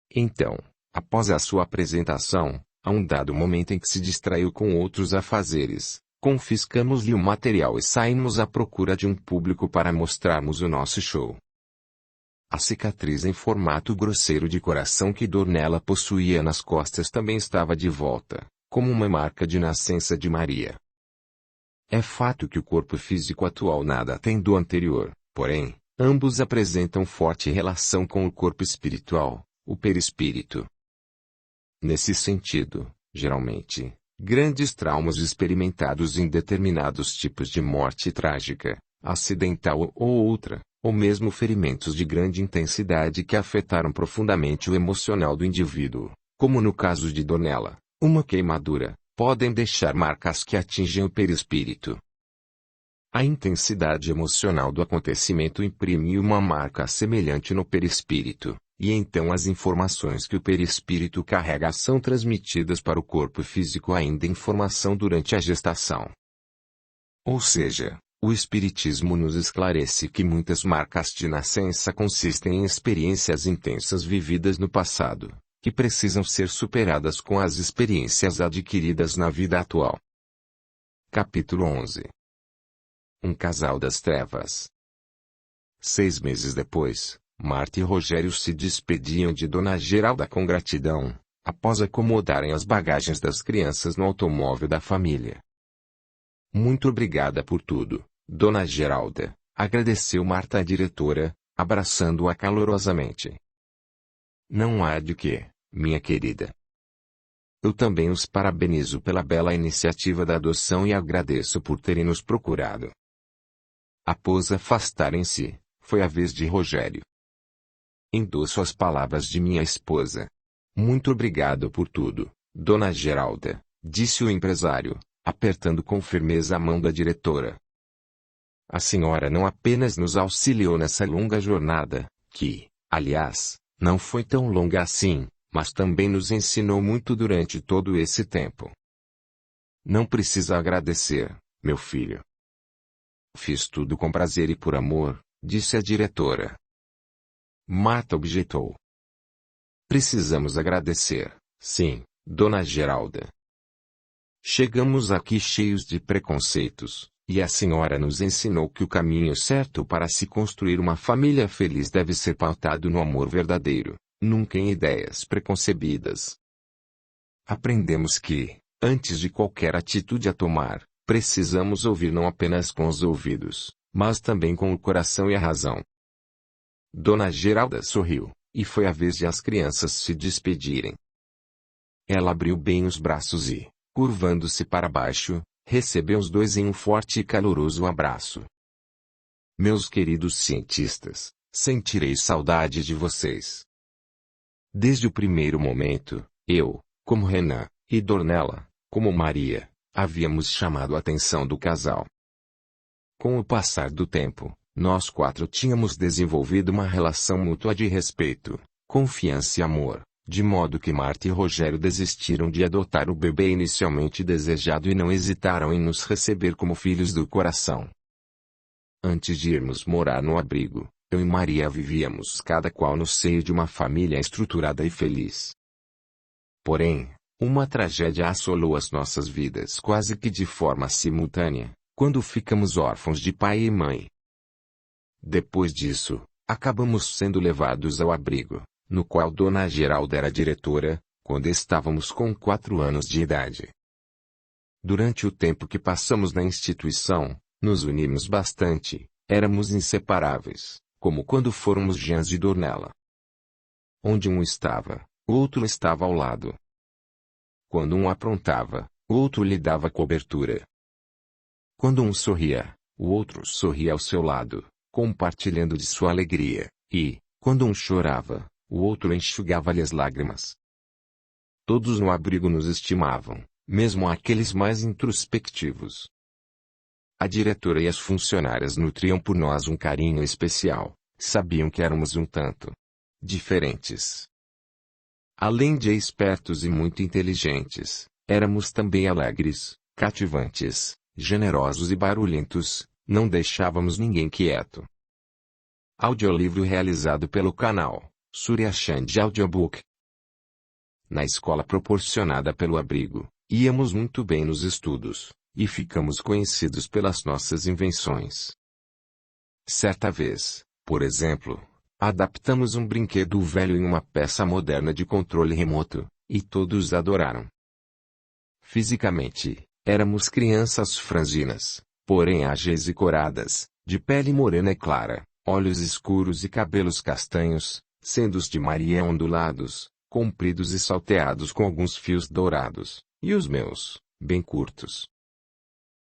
Então, após a sua apresentação, a um dado momento em que se distraiu com outros afazeres, confiscamos-lhe o material e saímos à procura de um público para mostrarmos o nosso show. A cicatriz em formato grosseiro de coração que Donella possuía nas costas também estava de volta, como uma marca de nascença de Maria. É fato que o corpo físico atual nada tem do anterior, porém, ambos apresentam forte relação com o corpo espiritual, o perispírito. Nesse sentido, geralmente, grandes traumas experimentados em determinados tipos de morte trágica, acidental ou outra, ou mesmo ferimentos de grande intensidade que afetaram profundamente o emocional do indivíduo, como no caso de Donella, uma queimadura, podem deixar marcas que atingem o perispírito. A intensidade emocional do acontecimento imprime uma marca semelhante no perispírito, e então as informações que o perispírito carrega são transmitidas para o corpo físico ainda em formação durante a gestação. Ou seja, o espiritismo nos esclarece que muitas marcas de nascença consistem em experiências intensas vividas no passado, que precisam ser superadas com as experiências adquiridas na vida atual. Capítulo 11. Um casal das trevas. 6 meses depois, Marta e Rogério se despediam de Dona Geralda com gratidão, após acomodarem as bagagens das crianças no automóvel da família. Muito obrigada por tudo, Dona Geralda, agradeceu Marta à diretora, abraçando-a calorosamente. Não há de quê, minha querida. Eu também os parabenizo pela bela iniciativa da adoção e agradeço por terem nos procurado. Após afastarem-se, foi a vez de Rogério. Endosso as palavras de minha esposa. Muito obrigado por tudo, Dona Geralda, disse o empresário, apertando com firmeza a mão da diretora. A senhora não apenas nos auxiliou nessa longa jornada, que, aliás, não foi tão longa assim, mas também nos ensinou muito durante todo esse tempo. Não precisa agradecer, meu filho. Fiz tudo com prazer e por amor, disse a diretora. Marta objetou. Precisamos agradecer, sim, Dona Geralda. Chegamos aqui cheios de preconceitos, e a senhora nos ensinou que o caminho certo para se construir uma família feliz deve ser pautado no amor verdadeiro, nunca em ideias preconcebidas. Aprendemos que, antes de qualquer atitude a tomar, precisamos ouvir não apenas com os ouvidos, mas também com o coração e a razão. Dona Geralda sorriu, e foi a vez de as crianças se despedirem. Ela abriu bem os braços e, curvando-se para baixo, recebeu os dois em um forte e caloroso abraço. Meus queridos cientistas, sentirei saudade de vocês. Desde o primeiro momento, eu, como Renan, e Dornella, como Maria, havíamos chamado a atenção do casal. Com o passar do tempo, nós quatro tínhamos desenvolvido uma relação mútua de respeito, confiança e amor, de modo que Marta e Rogério desistiram de adotar o bebê inicialmente desejado e não hesitaram em nos receber como filhos do coração. Antes de irmos morar no abrigo, eu e Maria vivíamos cada qual no seio de uma família estruturada e feliz. Porém, uma tragédia assolou as nossas vidas quase que de forma simultânea, quando ficamos órfãos de pai e mãe. Depois disso, acabamos sendo levados ao abrigo, no qual Dona Geralda era diretora, quando estávamos com 4 anos de idade. Durante o tempo que passamos na instituição, nos unimos bastante, éramos inseparáveis, como quando fôramos Jans e Dornella. Onde um estava, o outro estava ao lado. Quando um aprontava, o outro lhe dava cobertura. Quando um sorria, o outro sorria ao seu lado, compartilhando de sua alegria, e, quando um chorava, o outro enxugava-lhe as lágrimas. Todos no abrigo nos estimavam, mesmo aqueles mais introspectivos. A diretora e as funcionárias nutriam por nós um carinho especial, sabiam que éramos um tanto diferentes. Além de espertos e muito inteligentes, éramos também alegres, cativantes, generosos e barulhentos, não deixávamos ninguém quieto. Audiolivro realizado pelo canal Surya Chand Audiobook. Na escola proporcionada pelo abrigo, íamos muito bem nos estudos, e ficamos conhecidos pelas nossas invenções. Certa vez, por exemplo, adaptamos um brinquedo velho em uma peça moderna de controle remoto, e todos adoraram. Fisicamente, éramos crianças franzinas, porém ágeis e coradas, de pele morena e clara, olhos escuros e cabelos castanhos, sendo os de Maria ondulados, compridos e salteados com alguns fios dourados, e os meus, bem curtos.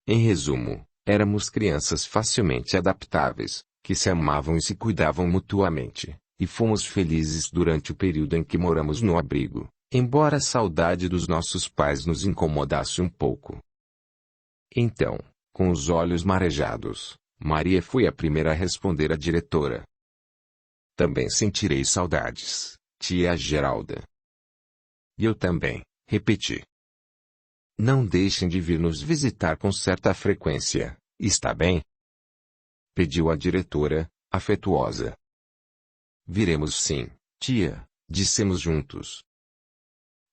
Em resumo, éramos crianças facilmente adaptáveis, que se amavam e se cuidavam mutuamente, e fomos felizes durante o período em que moramos no abrigo, embora a saudade dos nossos pais nos incomodasse um pouco. Então, com os olhos marejados, Maria foi a primeira a responder à diretora. Também sentirei saudades, tia Geralda. E eu também, repeti. Não deixem de vir nos visitar com certa frequência, está bem? Pediu a diretora, afetuosa. Viremos sim, tia, dissemos juntos.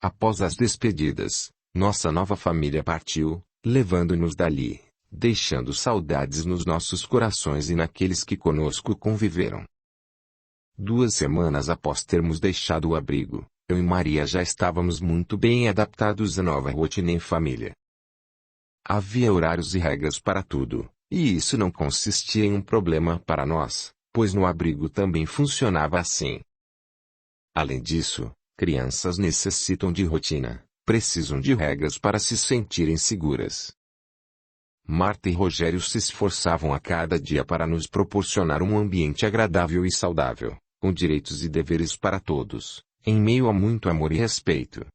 Após as despedidas, nossa nova família partiu, levando-nos dali, deixando saudades nos nossos corações e naqueles que conosco conviveram. 2 semanas após termos deixado o abrigo, eu e Maria já estávamos muito bem adaptados à nova rotina em família. Havia horários e regras para tudo, e isso não consistia em um problema para nós, pois no abrigo também funcionava assim. Além disso, Crianças necessitam de rotina, precisam de regras para se sentirem seguras. Marta e Rogério se esforçavam a cada dia para nos proporcionar um ambiente agradável e saudável, com direitos e deveres para todos, em meio a muito amor e respeito.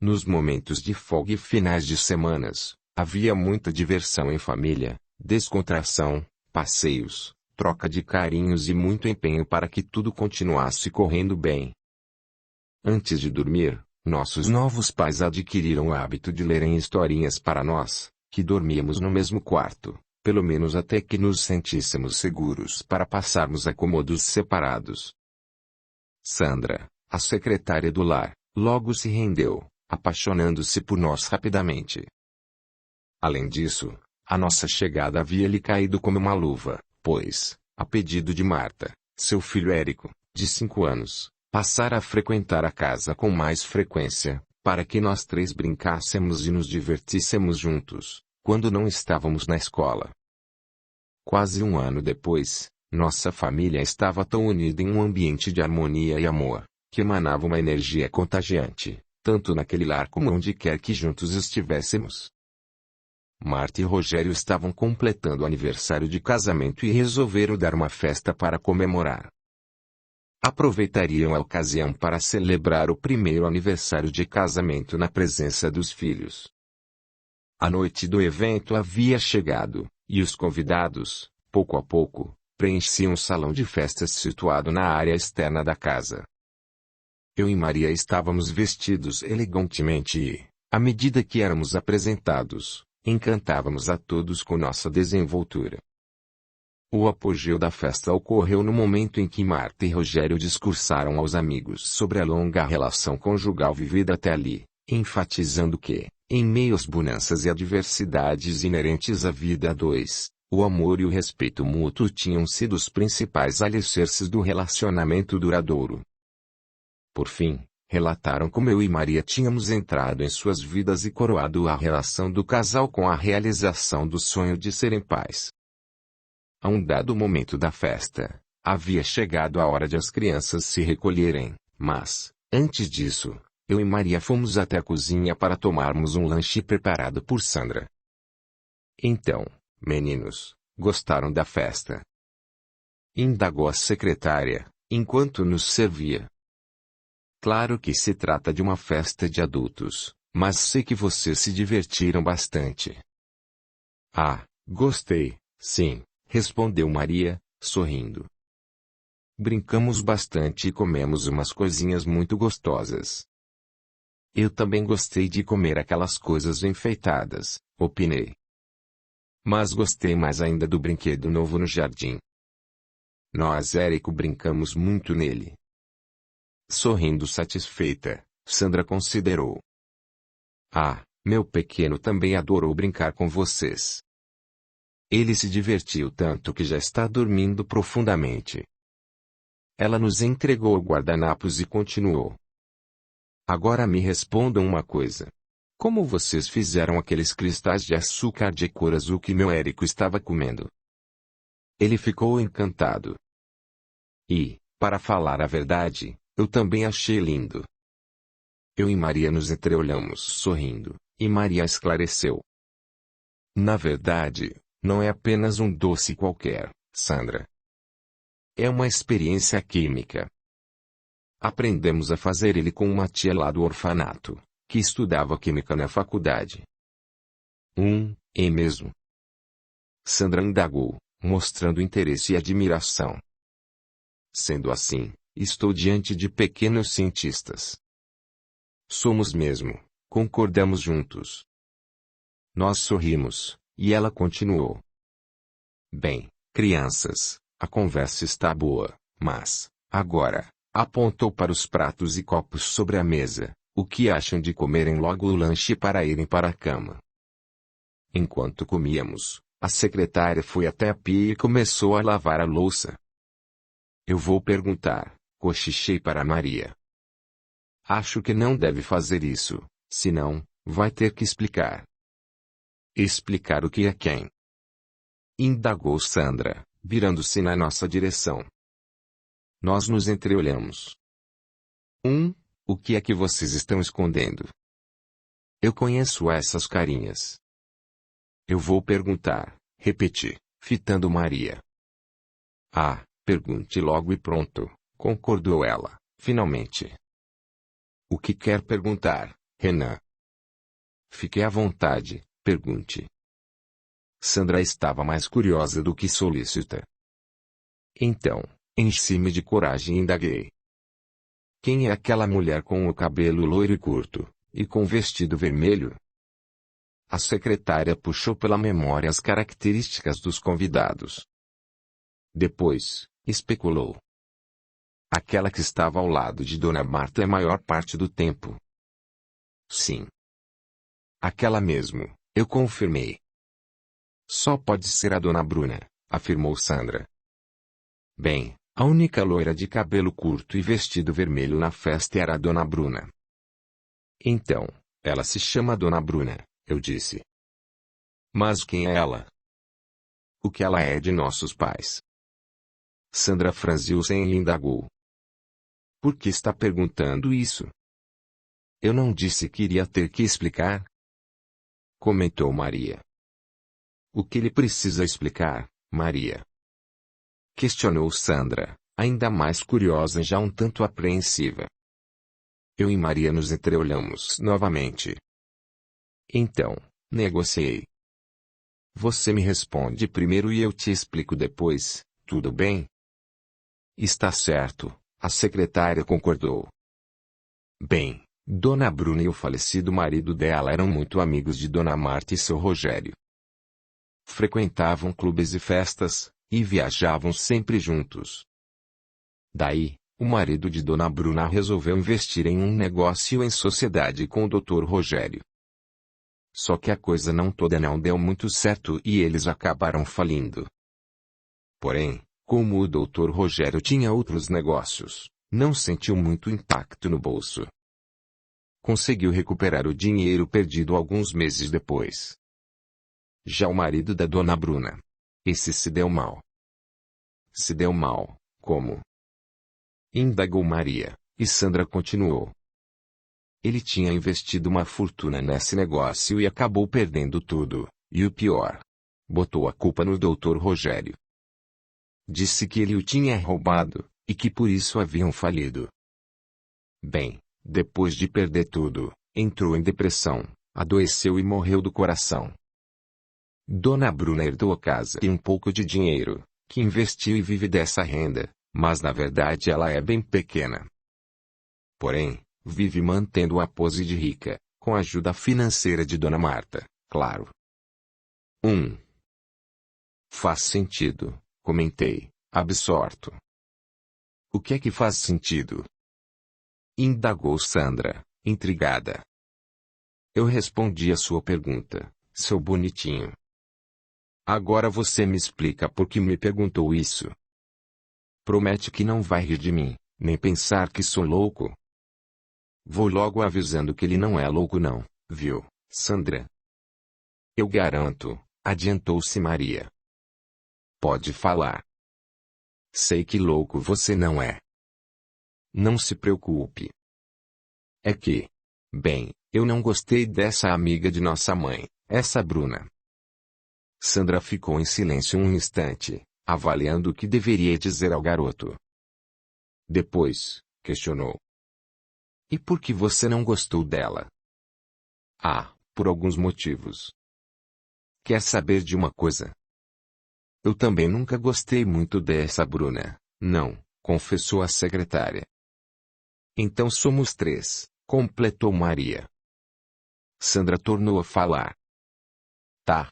Nos momentos de folga e finais de semanas, havia muita diversão em família, descontração, passeios, troca de carinhos e muito empenho para que tudo continuasse correndo bem. Antes de dormir, nossos novos pais adquiriram o hábito de lerem historinhas para nós, que dormíamos no mesmo quarto, pelo menos até que nos sentíssemos seguros para passarmos a cômodos separados. Sandra, a secretária do lar, logo se rendeu, apaixonando-se por nós rapidamente. Além disso, a nossa chegada havia lhe caído como uma luva, pois, a pedido de Marta, seu filho Érico, de 5 anos, passara a frequentar a casa com mais frequência, para que nós 3 brincássemos e nos divertíssemos juntos, quando não estávamos na escola. Quase 1 ano depois, nossa família estava tão unida em um ambiente de harmonia e amor, que emanava uma energia contagiante, tanto naquele lar como onde quer que juntos estivéssemos. Marta e Rogério estavam completando o aniversário de casamento e resolveram dar uma festa para comemorar. Aproveitariam a ocasião para celebrar o primeiro aniversário de casamento na presença dos filhos. A noite do evento havia chegado, e os convidados, pouco a pouco, preenchiam o salão de festas situado na área externa da casa. Eu e Maria estávamos vestidos elegantemente e, à medida que éramos apresentados, encantávamos a todos com nossa desenvoltura. O apogeu da festa ocorreu no momento em que Marta e Rogério discursaram aos amigos sobre a longa relação conjugal vivida até ali, enfatizando que, em meio às bonanças e adversidades inerentes à vida a dois, o amor e o respeito mútuo tinham sido os principais alicerces do relacionamento duradouro. Por fim, relataram como eu e Maria tínhamos entrado em suas vidas e coroado a relação do casal com a realização do sonho de serem pais. A um dado momento da festa, havia chegado a hora de as crianças se recolherem, mas, antes disso, eu e Maria fomos até a cozinha para tomarmos um lanche preparado por Sandra. Então, meninos, gostaram da festa? Indagou a secretária, enquanto nos servia. Claro que se trata de uma festa de adultos, mas sei que vocês se divertiram bastante. Ah, gostei, sim, respondeu Maria, sorrindo. Brincamos bastante e comemos umas coisinhas muito gostosas. Eu também gostei de comer aquelas coisas enfeitadas, opinei. Mas gostei mais ainda do brinquedo novo no jardim. Nós, Érico, brincamos muito nele. Sorrindo satisfeita, Sandra considerou. Ah, meu pequeno também adorou brincar com vocês. Ele se divertiu tanto que já está dormindo profundamente. Ela nos entregou o guardanapos e continuou. Agora me respondam uma coisa. Como vocês fizeram aqueles cristais de açúcar de cor azul que meu Érico estava comendo? Ele ficou encantado. E, para falar a verdade, eu também achei lindo. Eu e Maria nos entreolhamos sorrindo, e Maria esclareceu. Na verdade, não é apenas um doce qualquer, Sandra. É uma experiência química. Aprendemos a fazer ele com uma tia lá do orfanato, que estudava química na faculdade. É mesmo? Sandra indagou, mostrando interesse e admiração. Sendo assim, estou diante de pequenos cientistas. Somos mesmo, concordamos juntos. Nós sorrimos, e ela continuou. Bem, crianças, a conversa está boa, mas, agora, apontou para os pratos e copos sobre a mesa, o que acham de comerem logo o lanche para irem para a cama? Enquanto comíamos, a secretária foi até a pia e começou a lavar a louça. Eu vou perguntar, cochichei para Maria. Acho que não deve fazer isso, senão, vai ter que explicar. Explicar o que a quem? Indagou Sandra, virando-se na nossa direção. Nós nos entreolhamos. O que é que vocês estão escondendo? Eu conheço essas carinhas. Eu vou perguntar, repeti, fitando Maria. Ah, pergunte logo e pronto, concordou ela, finalmente. O que quer perguntar, Renan? Fique à vontade, pergunte. Sandra estava mais curiosa do que solícita. Então, enchi-me de coragem e indaguei. Quem é aquela mulher com o cabelo loiro e curto, e com vestido vermelho? A secretária puxou pela memória as características dos convidados. Depois, especulou. Aquela que estava ao lado de Dona Marta a maior parte do tempo. Sim. Aquela mesmo, eu confirmei. Só pode ser a Dona Bruna, afirmou Sandra. Bem, a única loira de cabelo curto e vestido vermelho na festa era a Dona Bruna. Então, ela se chama Dona Bruna, eu disse. Mas quem é ela? O que ela é de nossos pais? Sandra franziu-se e indagou. Por que está perguntando isso? Eu não disse que iria ter que explicar? Comentou Maria. O que ele precisa explicar, Maria? Questionou Sandra, ainda mais curiosa e já um tanto apreensiva. Eu e Maria nos entreolhamos novamente. Então, negociei. Você me responde primeiro e eu te explico depois, tudo bem? Está certo, a secretária concordou. Bem, Dona Bruna e o falecido marido dela eram muito amigos de Dona Marta e seu Rogério. Frequentavam clubes e festas, e viajavam sempre juntos. Daí, o marido de Dona Bruna resolveu investir em um negócio em sociedade com o Dr. Rogério. Só que a coisa não deu muito certo e eles acabaram falindo. Porém, como o Dr. Rogério tinha outros negócios, não sentiu muito impacto no bolso. Conseguiu recuperar o dinheiro perdido alguns meses depois. Já o marido da Dona Bruna, esse se deu mal. Se deu mal, como? Indagou Maria, e Sandra continuou. Ele tinha investido uma fortuna nesse negócio e acabou perdendo tudo, e o pior. Botou a culpa no Dr. Rogério. Disse que ele o tinha roubado, e que por isso haviam falido. Bem, depois de perder tudo, entrou em depressão, adoeceu e morreu do coração. Dona Bruna herdou a casa e um pouco de dinheiro, que investiu e vive dessa renda, mas na verdade ela é bem pequena. Porém, vive mantendo a pose de rica, com a ajuda financeira de Dona Marta, claro. 1. Faz sentido, comentei, absorto. O que é que faz sentido? Indagou Sandra, intrigada. Eu respondi a sua pergunta, seu bonitinho. Agora você me explica por que me perguntou isso. Promete que não vai rir de mim, nem pensar que sou louco. Vou logo avisando que ele não é louco não, viu, Sandra? Eu garanto, adiantou-se Maria. Pode falar. Sei que louco você não é. Não se preocupe. É que, bem, eu não gostei dessa amiga de nossa mãe, essa Bruna. Sandra ficou em silêncio um instante, avaliando o que deveria dizer ao garoto. Depois, questionou. E por que você não gostou dela? Ah, por alguns motivos. Quer saber de uma coisa? Eu também nunca gostei muito dessa Bruna, não, confessou a secretária. Então somos 3, completou Maria. Sandra tornou a falar. Tá.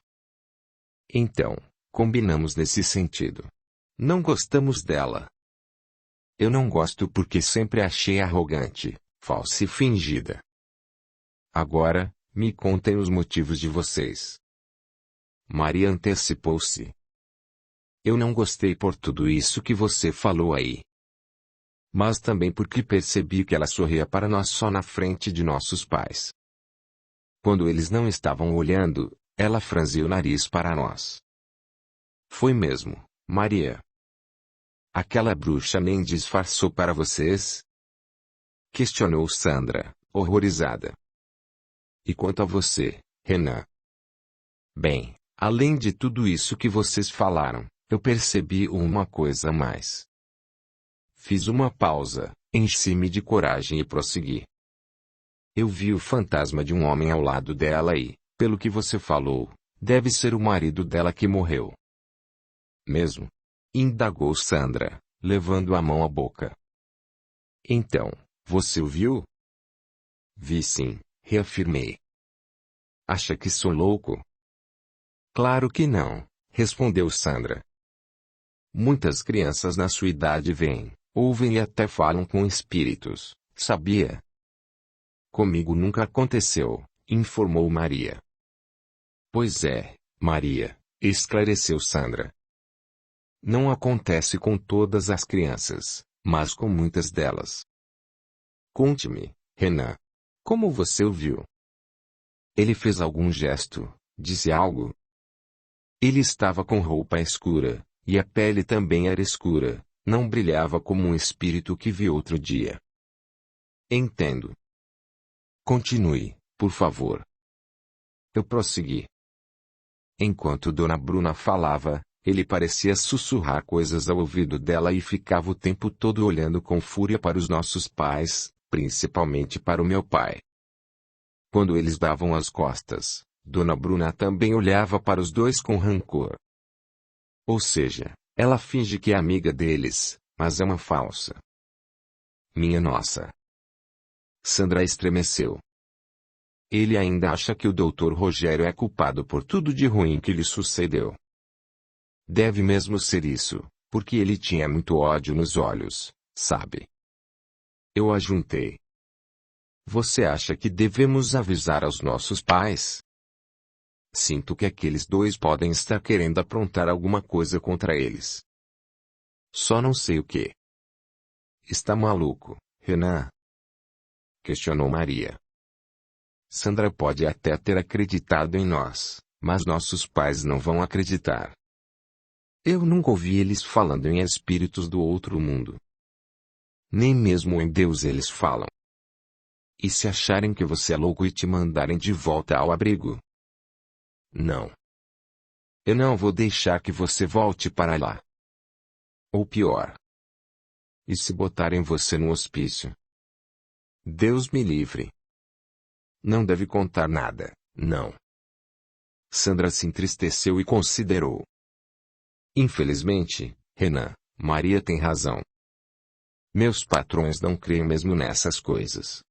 Então, combinamos nesse sentido. Não gostamos dela. Eu não gosto porque sempre achei arrogante, falsa e fingida. Agora, me contem os motivos de vocês. Maria antecipou-se. Eu não gostei por tudo isso que você falou aí. Mas também porque percebi que ela sorria para nós só na frente de nossos pais. Quando eles não estavam olhando, ela franziu o nariz para nós. Foi mesmo, Maria. Aquela bruxa nem disfarçou para vocês? Questionou Sandra, horrorizada. E quanto a você, Renan? Bem, além de tudo isso que vocês falaram, eu percebi uma coisa a mais. Fiz uma pausa, enchi-me de coragem e prossegui. Eu vi o fantasma de um homem ao lado dela e, pelo que você falou, deve ser o marido dela que morreu. Mesmo? Indagou Sandra, levando a mão à boca. Então, você o viu? Vi sim, reafirmei. Acha que sou louco? Claro que não, respondeu Sandra. Muitas crianças na sua idade veem, ouvem e até falam com espíritos, sabia? Comigo nunca aconteceu, informou Maria. Pois é, Maria, esclareceu Sandra. Não acontece com todas as crianças, mas com muitas delas. Conte-me, Renan. Como você o viu? Ele fez algum gesto, disse algo? Ele estava com roupa escura, e a pele também era escura, não brilhava como um espírito que vi outro dia. Entendo. Continue, por favor. Eu prossegui. Enquanto Dona Bruna falava, ele parecia sussurrar coisas ao ouvido dela e ficava o tempo todo olhando com fúria para os nossos pais, principalmente para o meu pai. Quando eles davam as costas, Dona Bruna também olhava para os dois com rancor. Ou seja, ela finge que é amiga deles, mas é uma falsa. Minha nossa! Sandra estremeceu. Ele ainda acha que o Dr. Rogério é culpado por tudo de ruim que lhe sucedeu. Deve mesmo ser isso, porque ele tinha muito ódio nos olhos, sabe? Eu ajuntei. Você acha que devemos avisar aos nossos pais? Sinto que aqueles dois podem estar querendo aprontar alguma coisa contra eles. Só não sei o que. Está maluco, Renan? Questionou Maria. Sandra pode até ter acreditado em nós, mas nossos pais não vão acreditar. Eu nunca ouvi eles falando em espíritos do outro mundo. Nem mesmo em Deus eles falam. E se acharem que você é louco e te mandarem de volta ao abrigo? Não. Eu não vou deixar que você volte para lá. Ou pior. E se botarem você no hospício? Deus me livre. Não deve contar nada, não. Sandra se entristeceu e considerou. Infelizmente, Renan, Maria tem razão. Meus patrões não creem mesmo nessas coisas.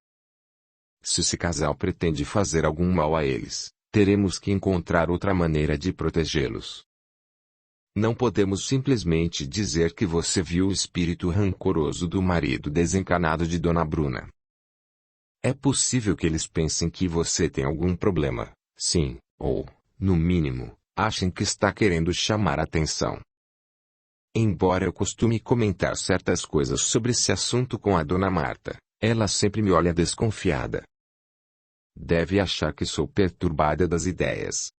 Se esse casal pretende fazer algum mal a eles, teremos que encontrar outra maneira de protegê-los. Não podemos simplesmente dizer que você viu o espírito rancoroso do marido desencarnado de Dona Bruna. É possível que eles pensem que você tem algum problema, sim, ou, no mínimo, achem que está querendo chamar atenção. Embora eu costume comentar certas coisas sobre esse assunto com a Dona Marta, ela sempre me olha desconfiada. Deve achar que sou perturbada das ideias.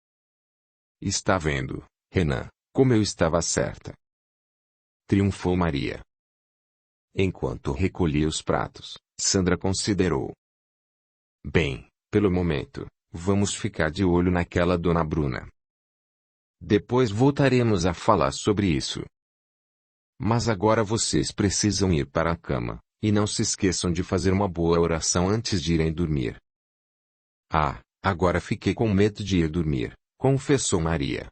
Está vendo, Renan, como eu estava certa. Triunfou Maria. Enquanto recolhia os pratos, Sandra considerou. Bem, pelo momento, vamos ficar de olho naquela Dona Bruna. Depois voltaremos a falar sobre isso. Mas agora vocês precisam ir para a cama, e não se esqueçam de fazer uma boa oração antes de irem dormir. Ah, agora fiquei com medo de ir dormir, confessou Maria.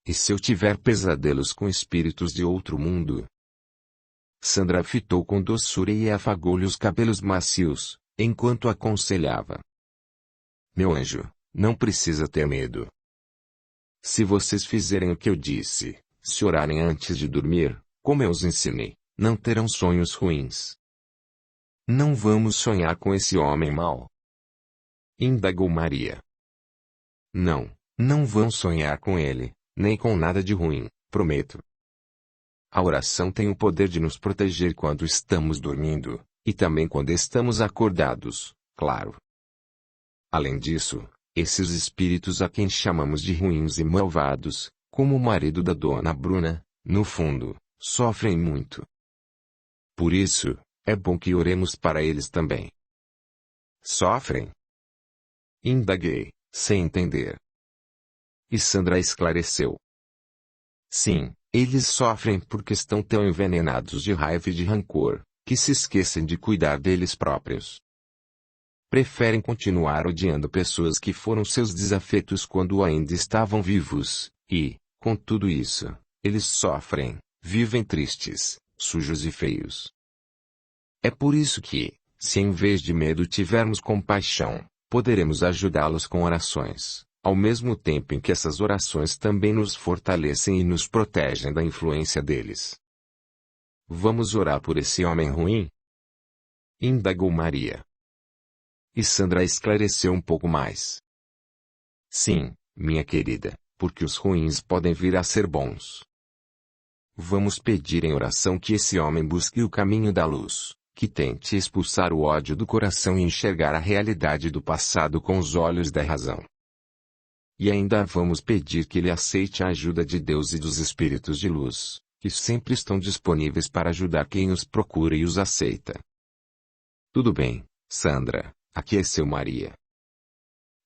E se eu tiver pesadelos com espíritos de outro mundo? Sandra fitou com doçura e afagou-lhe os cabelos macios, enquanto aconselhava. Meu anjo, não precisa ter medo. Se vocês fizerem o que eu disse, se orarem antes de dormir, como eu os ensinei, não terão sonhos ruins. Não vamos sonhar com esse homem mau? Indagou Maria. Não, não vão sonhar com ele, nem com nada de ruim, prometo. A oração tem o poder de nos proteger quando estamos dormindo, e também quando estamos acordados, claro. Além disso, esses espíritos a quem chamamos de ruins e malvados, como o marido da Dona Bruna, no fundo, sofrem muito. Por isso, é bom que oremos para eles também. Sofrem? Indaguei, sem entender. E Sandra esclareceu. Sim, eles sofrem porque estão tão envenenados de raiva e de rancor, que se esquecem de cuidar deles próprios. Preferem continuar odiando pessoas que foram seus desafetos quando ainda estavam vivos, e, com tudo isso, eles sofrem, vivem tristes, sujos e feios. É por isso que, se em vez de medo tivermos compaixão, poderemos ajudá-los com orações, ao mesmo tempo em que essas orações também nos fortalecem e nos protegem da influência deles. Vamos orar por esse homem ruim? Indagou Maria. E Sandra esclareceu um pouco mais. Sim, minha querida, porque os ruins podem vir a ser bons. Vamos pedir em oração que esse homem busque o caminho da luz, que tente expulsar o ódio do coração e enxergar a realidade do passado com os olhos da razão. E ainda vamos pedir que ele aceite a ajuda de Deus e dos espíritos de luz, que sempre estão disponíveis para ajudar quem os procura e os aceita. Tudo bem, Sandra, aqueceu Maria.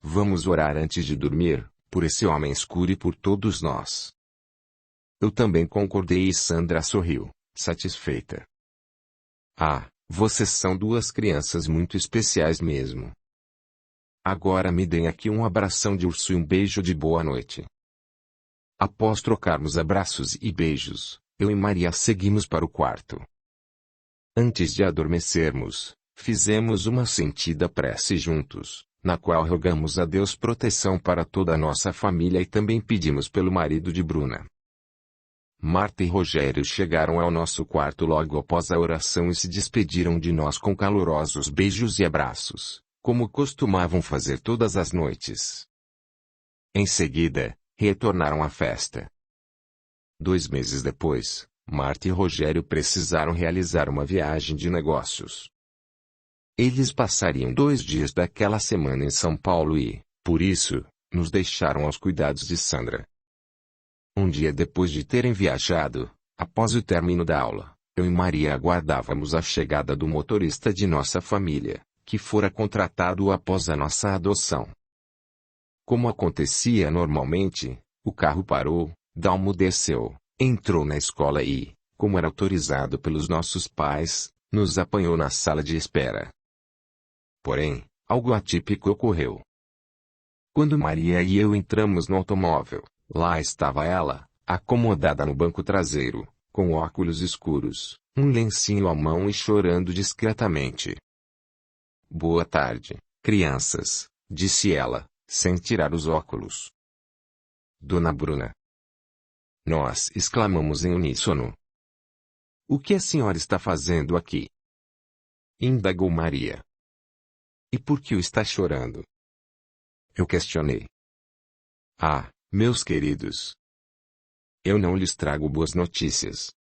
Vamos orar antes de dormir, por esse homem escuro e por todos nós. Eu também concordei e Sandra sorriu, satisfeita. Ah, vocês são duas crianças muito especiais mesmo. Agora me deem aqui um abração de urso e um beijo de boa noite. Após trocarmos abraços e beijos, eu e Maria seguimos para o quarto. Antes de adormecermos, fizemos uma sentida prece juntos, na qual rogamos a Deus proteção para toda a nossa família e também pedimos pelo marido de Bruna. Marta e Rogério chegaram ao nosso quarto logo após a oração e se despediram de nós com calorosos beijos e abraços, como costumavam fazer todas as noites. Em seguida, retornaram à festa. 2 meses depois, Marta e Rogério precisaram realizar uma viagem de negócios. Eles passariam 2 dias daquela semana em São Paulo e, por isso, nos deixaram aos cuidados de Sandra. Um dia depois de terem viajado, após o término da aula, eu e Maria aguardávamos a chegada do motorista de nossa família, que fora contratado após a nossa adoção. Como acontecia normalmente, o carro parou, Dalmo desceu, entrou na escola e, como era autorizado pelos nossos pais, nos apanhou na sala de espera. Porém, algo atípico ocorreu. Quando Maria e eu entramos no automóvel, lá estava ela, acomodada no banco traseiro, com óculos escuros, um lencinho à mão e chorando discretamente. Boa tarde, crianças, disse ela, sem tirar os óculos. Dona Bruna. Nós exclamamos em uníssono. O que a senhora está fazendo aqui? Indagou Maria. E por que o está chorando? Eu questionei. Ah, meus queridos. Eu não lhes trago boas notícias.